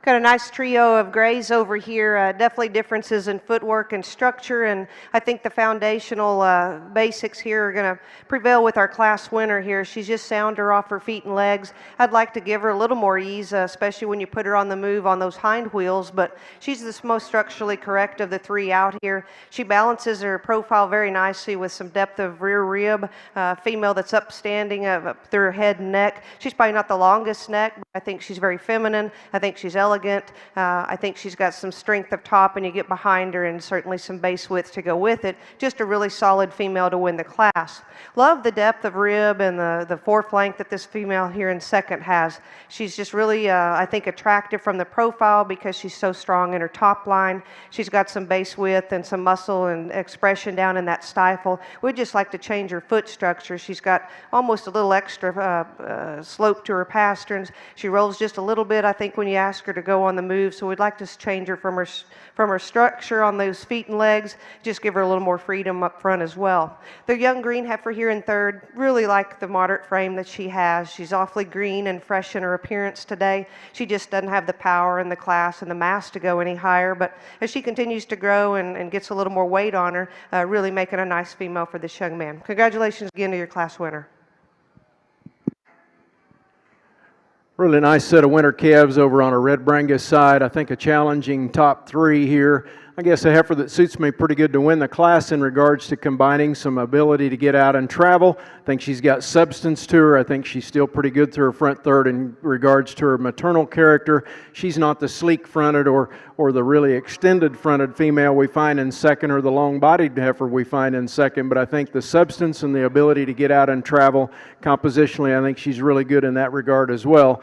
Got a nice trio of grays over here, definitely differences in footwork and structure, and I think the foundational basics here are going to prevail with our class winner here. She's just sounder off her feet and legs. I'd like to give her a little more ease, especially when you put her on the move on those hind wheels, but she's the most structurally correct of the three out here. She balances her profile very nicely with some depth of rear rib, female that's upstanding up through her head and neck. She's probably not the longest neck, but I think she's very feminine. I think she's elegant. I think she's got some strength up top, and you get behind her, and certainly some base width to go with it. Just a really solid female to win the class. Love the depth of rib and the foreflank that this female here in second has. She's just really, I think, attractive from the profile because she's so strong in her top line. She's got some base width and some muscle and expression down in that stifle. We'd just like to change her foot structure. She's got almost a little extra slope to her pasterns. She rolls just a little bit, I think, when you ask her to go on the move, so we'd like to change her from her structure on those feet and legs, just give her a little more freedom up front as well. The young green heifer here in third, really like the moderate frame that she has. She's awfully green and fresh in her appearance today. She just doesn't have the power and the class and the mass to go any higher, but as she continues to grow and gets a little more weight on her, really making a nice female for this young man. Congratulations again to your class winner. Really nice set of winter calves over on our Red Brangus side. I think a challenging top three here. I guess a heifer that suits me pretty good to win the class in regards to combining some ability to get out and travel. I think she's got substance to her. I think she's still pretty good through her front third in regards to her maternal character. She's not the sleek fronted or the really extended fronted female we find in second, or the long bodied heifer we find in second, but I think the substance and the ability to get out and travel compositionally, I think she's really good in that regard as well,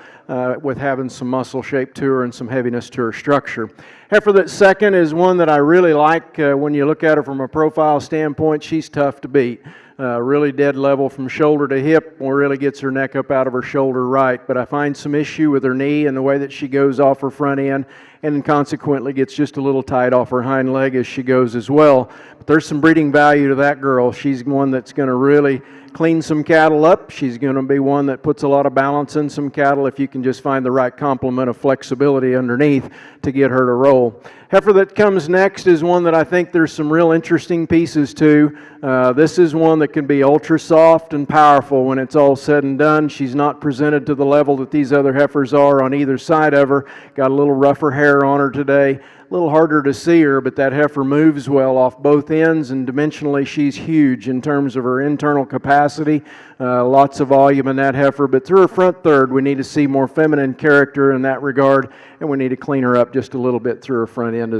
with having some muscle shape to her and some heaviness to her structure. Heifer that's second is one that I really like. When you look at her from a profile standpoint, she's tough to beat. Really dead level from shoulder to hip, really gets her neck up out of her shoulder right. But I find some issue with her knee and the way that she goes off her front end, and consequently gets just a little tight off her hind leg as she goes as well. But there's some breeding value to that girl. She's one that's going to really clean some cattle up. She's going to be one that puts a lot of balance in some cattle if you can just find the right complement of flexibility underneath to get her to roll. Heifer that comes next is one that I think there's some real interesting pieces to. This is one that can be ultra soft and powerful when it's all said and done. She's not presented to the level that these other heifers are on either side of her. Got a little rougher hair on her today. A little harder to see her, but that heifer moves well off both ends, and dimensionally she's huge in terms of her internal capacity. Lots of volume in that heifer, but through her front third we need to see more feminine character in that regard, and we need to clean her up just a little bit through her front end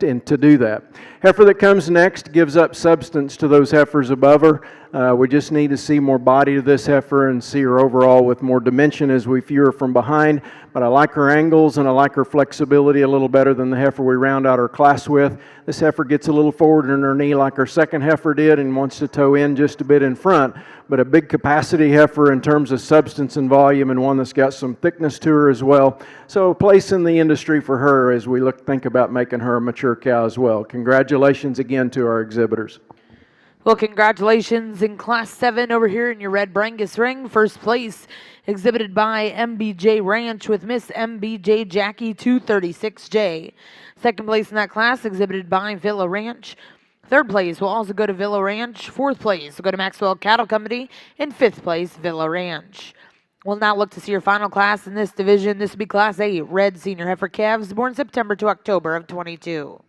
and to do that. Heifer that comes next gives up substance to those heifers above her. We just need to see more body to this heifer and see her overall with more dimension as we view her from behind. But I like her angles and I like her flexibility a little better than the heifer we round out our class with. This heifer gets a little forward in her knee like our second heifer did and wants to toe in just a bit in front. But a big capacity heifer in terms of substance and volume, and one that's got some thickness to her as well. So a place in the industry for her as we think about making her a mature cow as well. Congratulations again to our exhibitors. Well, congratulations in Class 7 over here in your Red Brangus ring. First place exhibited by MBJ Ranch with Miss MBJ Jackie 236J. Second place in that class exhibited by Villa Ranch. Third place will also go to Villa Ranch. Fourth place will go to Maxwell Cattle Company. And fifth place, Villa Ranch. We'll now look to see your final class in this division. This will be Class 8 Red Senior Heifer Calves born September to October of 22.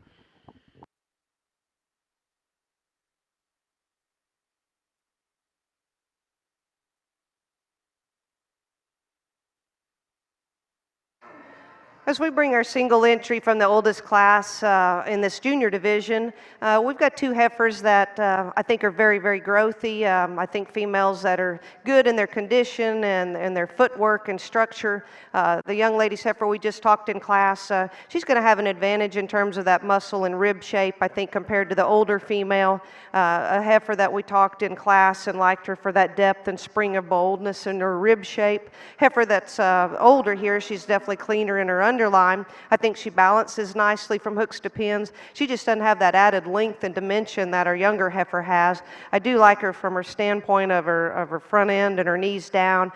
As we bring our single entry from the oldest class in this junior division, we've got two heifers that I think are very, very growthy. I think females that are good in their condition and their footwork and structure. The young lady's heifer we just talked in class, she's going to have an advantage in terms of that muscle and rib shape, I think, compared to the older female. A heifer that we talked in class and liked her for that depth and spring of boldness in her rib shape. Heifer that's older here, she's definitely cleaner in her underline. I think she balances nicely from hooks to pins. She just doesn't have that added length and dimension that our younger heifer has. I do like her from her standpoint of her front end and her knees down.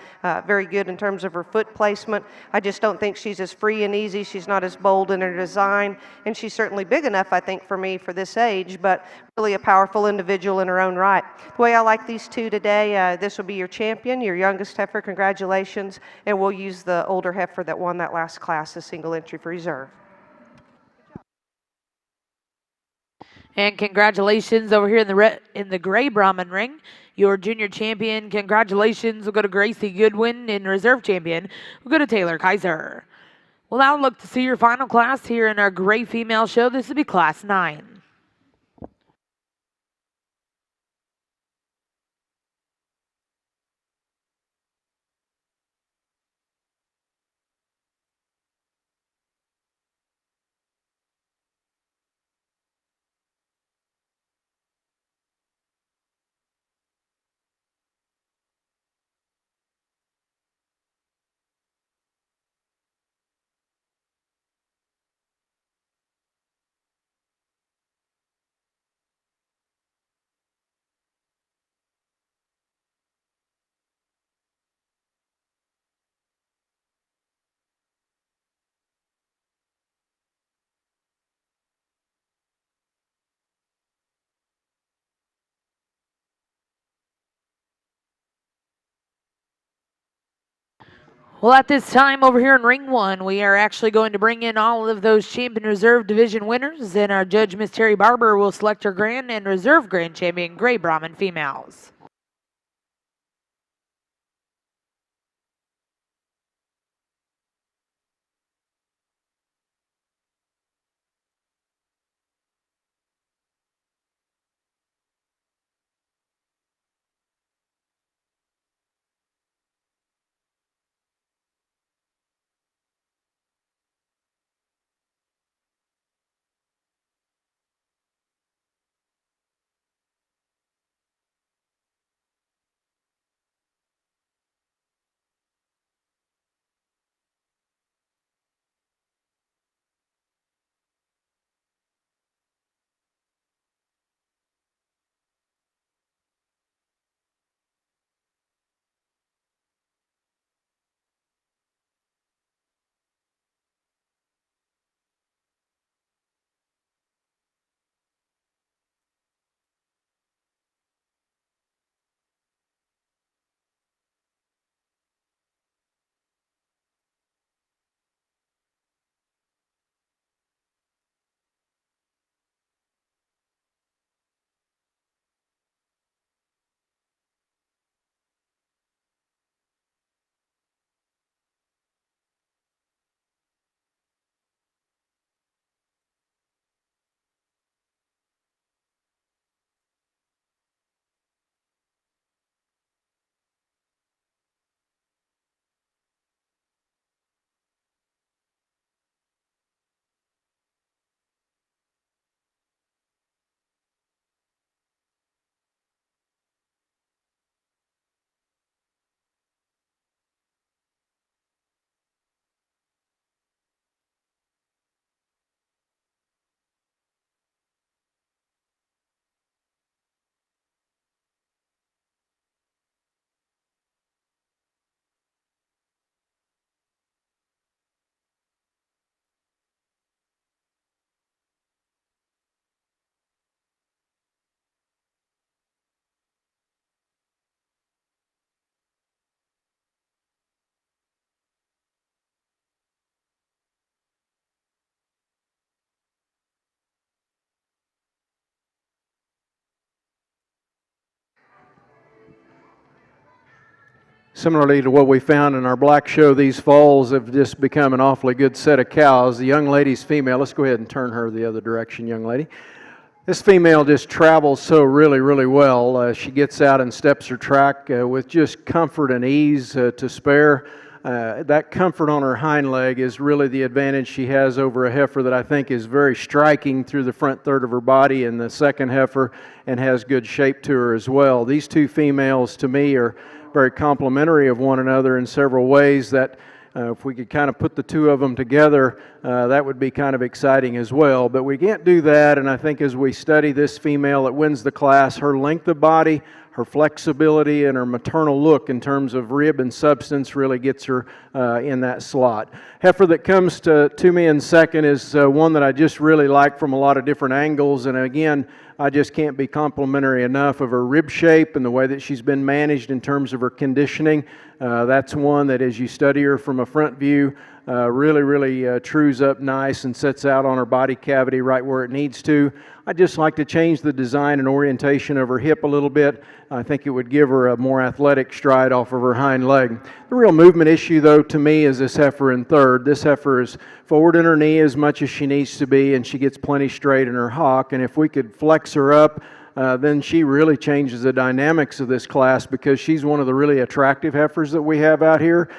Very good in terms of her foot placement. I just don't think she's as free and easy. She's not as bold in her design, and she's certainly big enough, I think, for me for this age, but really a powerful individual in her own right. The way I like these two today, this will be your champion, your youngest heifer. Congratulations, and we'll use the older heifer that won that last class as single entry for reserve. And congratulations over here in the gray Brahman ring, your junior champion. Congratulations. We'll go to Gracie Goodwin, and reserve champion, we'll go to Taylor Kaiser. We'll now look to see your final class here in our gray female show. This will be class 9. Well, at this time over here in Ring 1, we are actually going to bring in all of those Champion Reserve Division winners, and our judge, Miss Terry Barber, will select our Grand and Reserve Grand Champion Gray Brahman females. Similarly to what we found in our black show, these foals have just become an awfully good set of cows. The young lady's female, let's go ahead and turn her the other direction, young lady. This female just travels so really well. She gets out and steps her track with just comfort and ease to spare. That comfort on her hind leg is really the advantage she has over a heifer that I think is very striking through the front third of her body, and the second heifer, and has good shape to her as well. These two females to me are very complementary of one another in several ways. That If we could kind of put the two of them together, that would be kind of exciting as well. But we can't do that, and I think as we study this female that wins the class, her length of body, her flexibility, and her maternal look in terms of rib and substance really gets her in that slot. Heifer that comes to me in second is one that I just really like from a lot of different angles, and again, I just can't be complimentary enough of her rib shape and the way that she's been managed in terms of her conditioning. That's one that as you study her from a front view, really trues up nice and sets out on her body cavity right where it needs to. I'd just like to change the design and orientation of her hip a little bit. I think it would give her a more athletic stride off of her hind leg. The real movement issue, though, to me is this heifer in third. This heifer is forward in her knee as much as she needs to be, and she gets plenty straight in her hock. And if we could flex her up, then she really changes the dynamics of this class because she's one of the really attractive heifers that we have out here.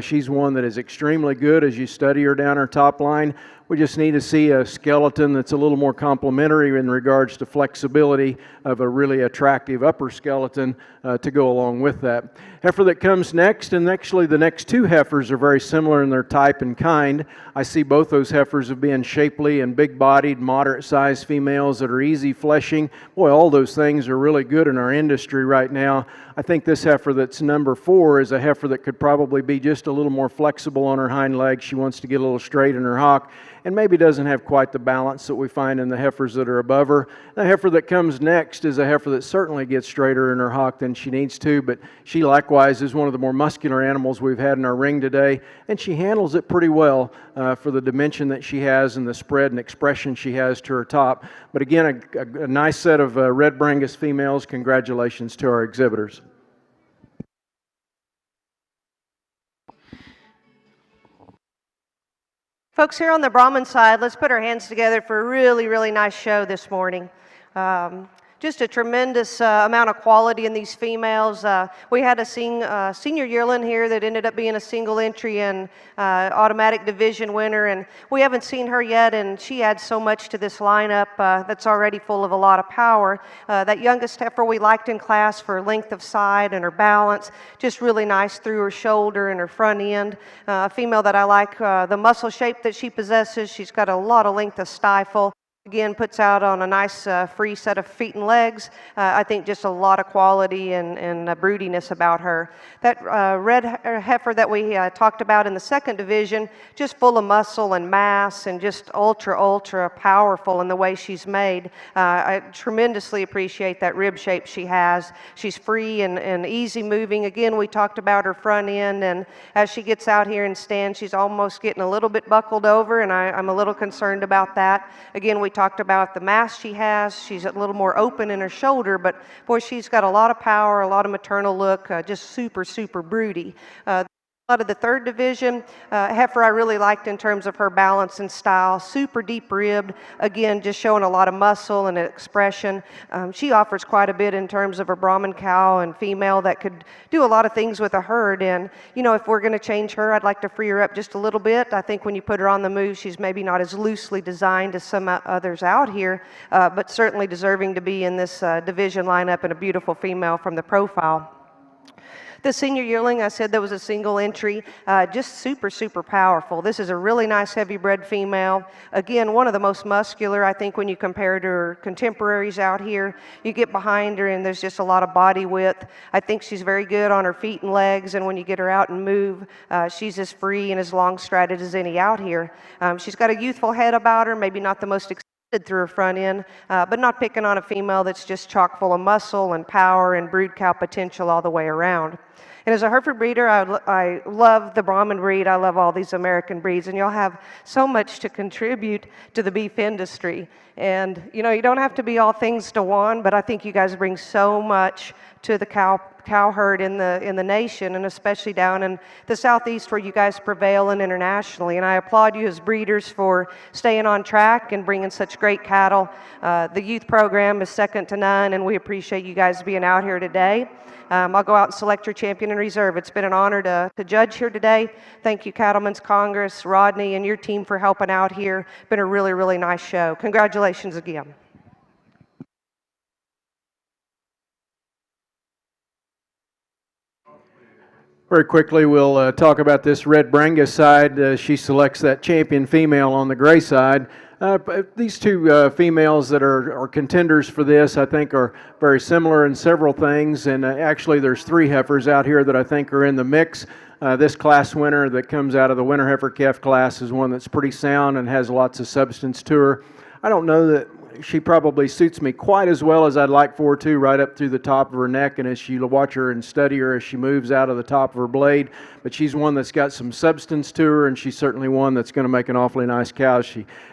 She's one that is extremely good as you study her down her top line. We just need to see a skeleton that's a little more complementary in regards to flexibility of a really attractive upper skeleton to go along with that. Heifer that comes next, and actually the next two heifers are very similar in their type and kind. I see both those heifers as being shapely and big-bodied, moderate-sized females that are easy fleshing. Boy, all those things are really good in our industry right now. I think this heifer that's number 4 is a heifer that could probably be just a little more flexible on her hind legs. She wants to get a little straight in her hock and maybe doesn't have quite the balance that we find in the heifers that are above her. The heifer that comes next is a heifer that certainly gets straighter in her hock than she needs to, but she likewise is one of the more muscular animals we've had in our ring today, and she handles it pretty well for the dimension that she has and the spread and expression she has to her top. But again, a nice set of red Brangus females. Congratulations to our exhibitors. Folks, here on the Brahman side, let's put our hands together for a really nice show this morning. Just a tremendous amount of quality in these females. We had a senior yearling here that ended up being a single entry and automatic division winner, and we haven't seen her yet, and she adds so much to this lineup that's already full of a lot of power. That youngest heifer we liked in class for length of side and her balance, just really nice through her shoulder and her front end. A female that I like, the muscle shape that she possesses. She's got a lot of length of stifle. Again, puts out on a nice free set of feet and legs. I think just a lot of quality and broodiness about her. That red heifer that we talked about in the second division, just full of muscle and mass and just ultra powerful in the way she's made. I tremendously appreciate that rib shape she has. She's free and easy moving. Again, we talked about her front end, and as she gets out here and stands, she's almost getting a little bit buckled over, and I'm a little concerned about that. Again, we talked about the mass she has. She's a little more open in her shoulder, but boy, she's got a lot of power, a lot of maternal look, just super broody. Out of the third division, heifer I really liked in terms of her balance and style, super deep ribbed, again just showing a lot of muscle and expression. She offers quite a bit in terms of a Brahman cow and female that could do a lot of things with a herd, and you know, if we're going to change her, I'd like to free her up just a little bit. I think when you put her on the move, she's maybe not as loosely designed as some others out here, but certainly deserving to be in this division lineup, and a beautiful female from the profile. The senior yearling, I said that was a single entry, just super powerful. This is a really nice heavy bred female. Again, one of the most muscular, I think, when you compare to her contemporaries out here. You get behind her and there's just a lot of body width. I think she's very good on her feet and legs, and when you get her out and move, she's as free and as long strided as any out here. She's got a youthful head about her, maybe not the most through her front end, but not picking on a female that's just chock full of muscle and power and brood cow potential all the way around. And as a Hereford breeder, I love the Brahman breed. I love all these American breeds, and y'all have so much to contribute to the beef industry. And you know, you don't have to be all things to one, but I think you guys bring so much to the cow herd in the nation, and especially down in the Southeast where you guys prevail and internationally. And I applaud you as breeders for staying on track and bringing such great cattle. The youth program is second to none, and we appreciate you guys being out here today. I'll go out and select your champion and reserve. It's been an honor to judge here today. Thank you, Cattlemen's Congress, Rodney, and your team for helping out here. Been a really nice show. Congratulations again. Very quickly, we'll talk about this red Brangus side. She selects that champion female on the gray side. But these two females that are contenders for this, I think, are very similar in several things. And actually, there's three heifers out here that I think are in the mix. This class winner that comes out of the winter heifer calf class is one that's pretty sound and has lots of substance to her. I don't know that she probably suits me quite as well as I'd like for her to, right up through the top of her neck, and as you watch her and study her as she moves out of the top of her blade. But she's one that's got some substance to her, and she's certainly one that's going to make an awfully nice cow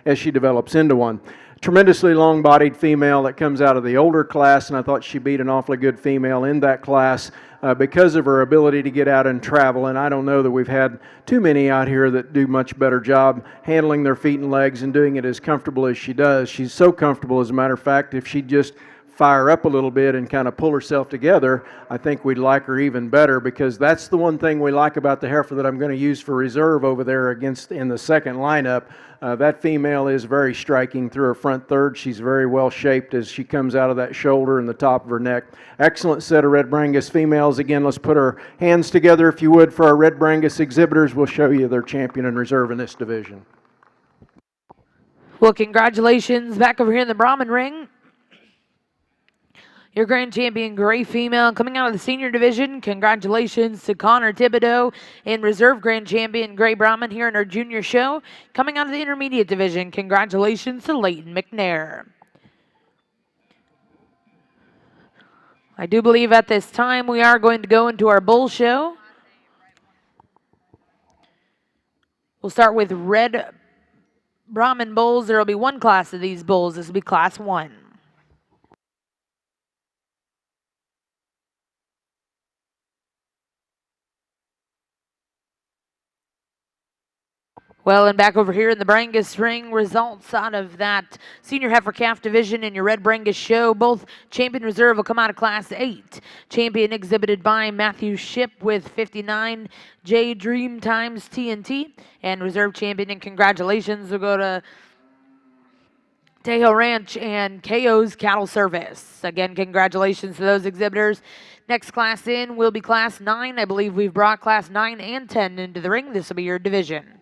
as she develops into one. Tremendously long-bodied female that comes out of the older class, and I thought she beat an awfully good female in that class because of her ability to get out and travel. And I don't know that we've had too many out here that do much better job handling their feet and legs and doing it as comfortable as she does. She's so comfortable, as a matter of fact, if she just fire up a little bit and kind of pull herself together, I think we'd like her even better, because that's the one thing we like about the heifer that I'm going to use for reserve over there in the second lineup. That female is very striking through her front third. She's very well shaped as she comes out of that shoulder and the top of her neck. Excellent set of red Brangus females. Again, let's put our hands together, if you would, for our red Brangus exhibitors. We'll show you their champion and reserve in this division. Well, congratulations back over here in the Brahman ring. Your grand champion, gray female, coming out of the senior division. Congratulations to Connor Thibodeau, and reserve grand champion, gray Brahman, here in our junior show. Coming out of the intermediate division, congratulations to Leighton McNair. I do believe at this time we are going to go into our bull show. We'll start with red Brahman bulls. There will be one class of these bulls. This will be class 1. Well, and back over here in the Brangus ring, results out of that senior heifer calf division in your red Brangus show. Both champion reserve will come out of class 8. Champion exhibited by Matthew Ship with 59 J Dream times TNT. And reserve champion, and congratulations, will go to Tejo Ranch and KO's Cattle Service. Again, congratulations to those exhibitors. Next class in will be class 9. I believe we've brought class 9 and 10 into the ring. This will be your division.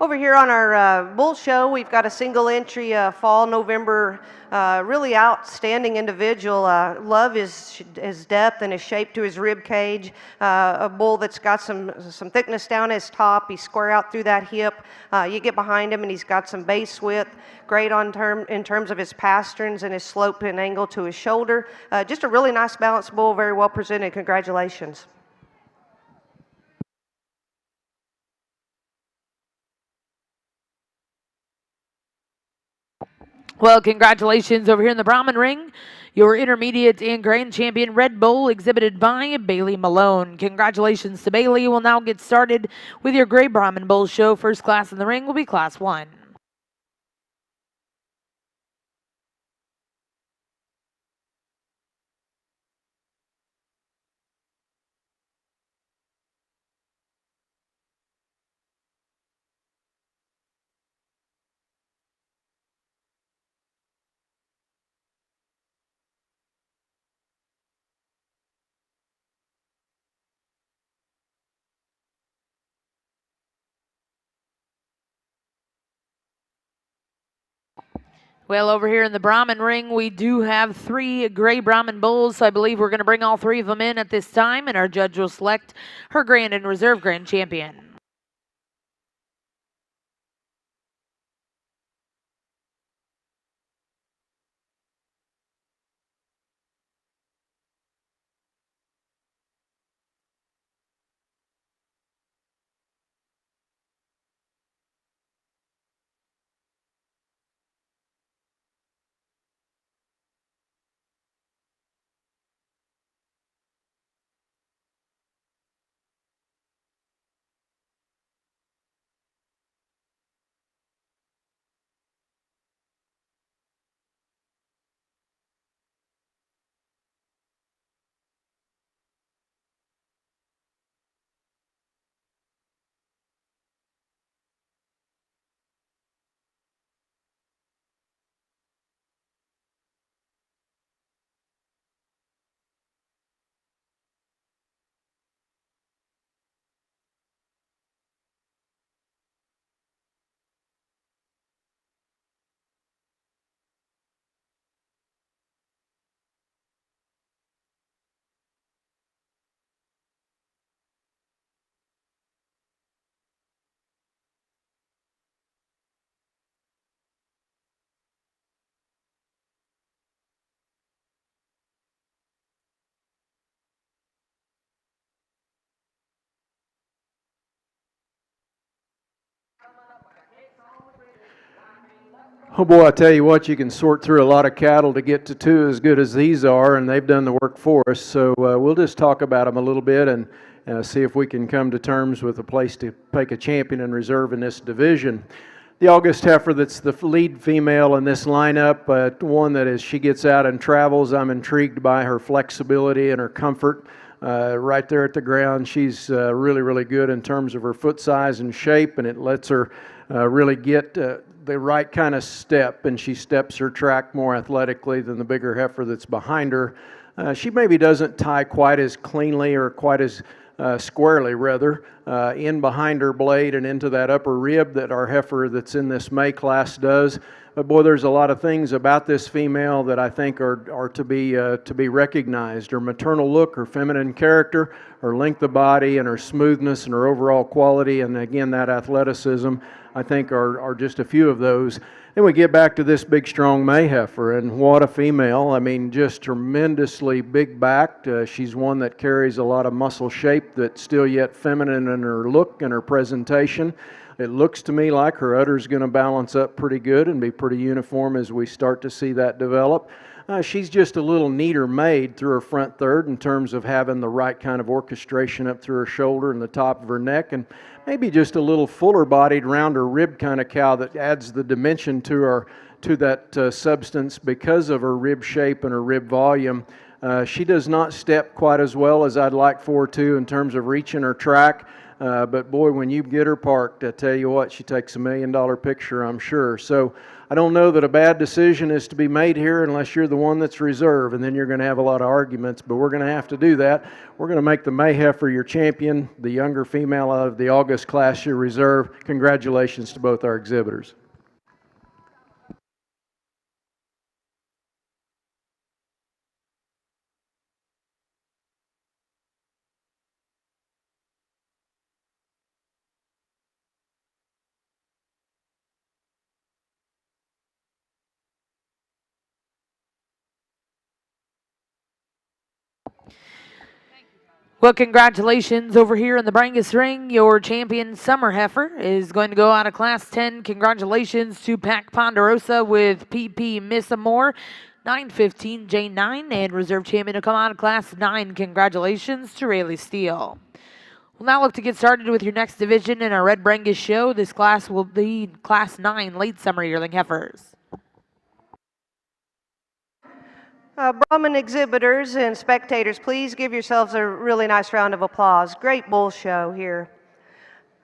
Over here on our bull show, we've got a single entry fall November, really outstanding individual. Love his depth and his shape to his rib cage. A bull that's got some thickness down his top. He's square out through that hip. You get behind him and he's got some base width. Great in terms of his pasterns and his slope and angle to his shoulder. Just a really nice balanced bull, very well presented. Congratulations. Well, congratulations over here in the Brahman ring. Your intermediate and grand champion Red Bull, exhibited by Bailey Malone. Congratulations to Bailey. We'll now get started with your gray Brahman Bull show. First class in the ring will be class 1. Well, over here in the Brahman ring, we do have 3 gray Brahman bulls. So I believe we're going to bring all 3 of them in at this time, and our judge will select her grand and reserve grand champion. Oh boy, I tell you what, you can sort through a lot of cattle to get to two as good as these are, and they've done the work for us. So we'll just talk about them a little bit and see if we can come to terms with a place to pick a champion and reserve in this division. The August heifer that's the lead female in this lineup, one that as she gets out and travels, I'm intrigued by her flexibility and her comfort. Right there at the ground, she's really, really good in terms of her foot size and shape, and it lets her really get the right kind of step, and she steps her track more athletically than the bigger heifer that's behind her. She maybe doesn't tie quite as cleanly or quite as squarely, rather, in behind her blade and into that upper rib that our heifer that's in this May class does. But boy, there's a lot of things about this female that I think are to be recognized. Her maternal look, her feminine character, her length of body, and her smoothness and her overall quality, and again that athleticism, I think are just a few of those. Then we get back to this big, strong May heifer, and what a female. I mean, just tremendously big-backed. She's one that carries a lot of muscle shape that's still yet feminine in her look and her presentation. It looks to me like her udder's going to balance up pretty good and be pretty uniform as we start to see that develop. She's just a little neater made through her front third in terms of having the right kind of orchestration up through her shoulder and the top of her neck, and maybe just a little fuller bodied, rounder rib kind of cow that adds the dimension to that substance because of her rib shape and her rib volume. She does not step quite as well as I'd like for her to in terms of reaching her track. But boy, when you get her parked, I tell you what, she takes $1 million picture, I'm sure. So I don't know that a bad decision is to be made here unless you're the one that's reserve, and then you're going to have a lot of arguments, but we're going to have to do that. We're going to make the May heifer your champion, the younger female out of the August class your reserve. Congratulations to both our exhibitors. Well, congratulations over here in the Brangus ring. Your champion, Summer Heifer, is going to go out of Class 10. Congratulations to Pac Ponderosa with PP Miss Amore, 915 J9, and reserve champion to come out of Class 9. Congratulations to Rayleigh Steele. We'll now look to get started with your next division in our Red Brangus show. This class will be Class 9 late summer yearling heifers. Brahman exhibitors and spectators, please give yourselves a really nice round of applause. Great bull show here.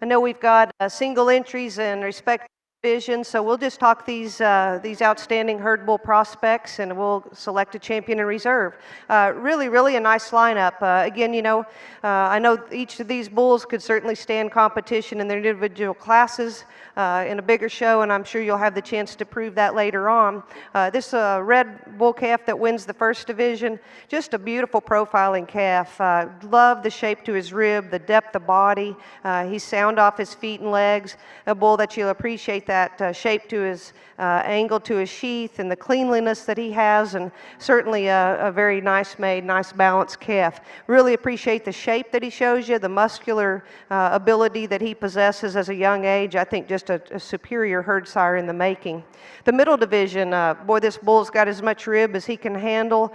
I know we've got single entries and respective divisions, so we'll just talk these outstanding herd bull prospects, and we'll select a champion and reserve. Really a nice lineup. Again, you know, I know each of these bulls could certainly stand competition in their individual classes in a bigger show, and I'm sure you'll have the chance to prove that later on. This red bull calf that wins the first division, just a beautiful profiling calf. Love the shape to his rib, the depth of body. He's sound off his feet and legs. A bull that you'll appreciate that shape to his angle to his sheath and the cleanliness that he has, and certainly a very nice made, nice balanced calf. Really appreciate the shape that he shows you, the muscular ability that he possesses as a young age. I think just a superior herd sire in the making. The middle division, boy, this bull's got as much rib as he can handle.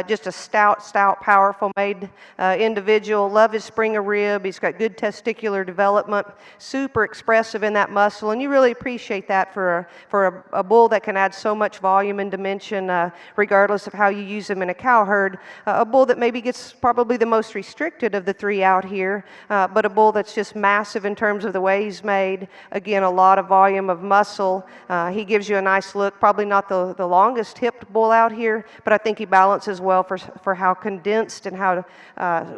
Just a stout, powerful made individual. Love his spring of rib. He's got good testicular development, super expressive in that muscle, and you really appreciate that for a bull that can add so much volume and dimension, regardless of how you use him in a cow herd. A bull that maybe gets probably the most restricted of the three out here, but a bull that's just massive in terms of the way he's made. Again, a lot of volume of muscle. He gives you a nice look. Probably not the longest hipped bull out here, but I think he balances well for how condensed and how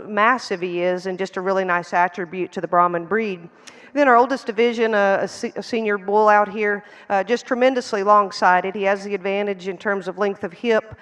massive he is, and just a really nice attribute to the Brahman breed. Then our oldest division, a senior bull out here, just tremendously long-sided. He has the advantage in terms of length of hip,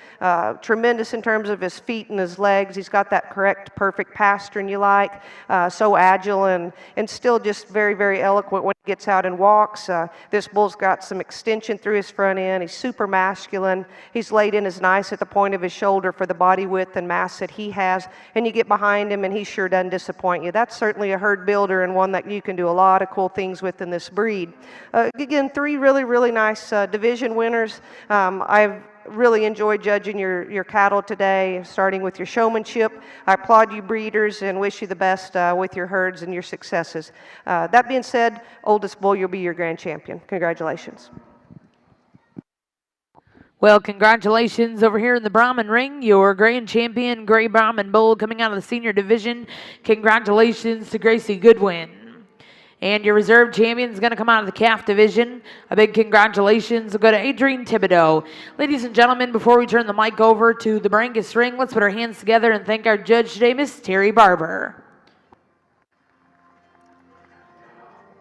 tremendous in terms of his feet and his legs. He's got that correct, perfect pastern you like, so agile and still just very eloquent when he gets out and walks. This bull's got some extension through his front end. He's super masculine. He's laid in as nice at the point of his shoulder for the body width and mass that he has, and you get behind him and he sure doesn't disappoint you. That's certainly a herd builder and one that you can do a lot lot of cool things within this breed. Again, 3 really, really nice division winners. I've really enjoyed judging your cattle today, starting with your showmanship. I applaud you breeders and wish you the best with your herds and your successes. That being said, oldest bull, you'll be your grand champion. Congratulations. Well, congratulations over here in the Brahman ring, your grand champion, Gray Brahman Bull, coming out of the senior division. Congratulations to Gracie Goodwin. And your reserve champion is going to come out of the calf division. A big congratulations will go to Adrienne Thibodeau. Ladies and gentlemen, before we turn the mic over to the Brangus ring, let's put our hands together and thank our judge today, Miss Terry Barber.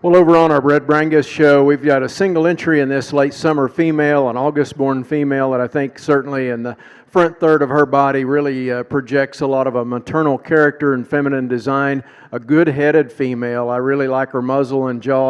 Well, over on our Red Brangus show, we've got a single entry in this late summer female, an August-born female that I think certainly in the front third of her body really projects a lot of a maternal character and feminine design. A good-headed female. I really like her muzzle and jaw.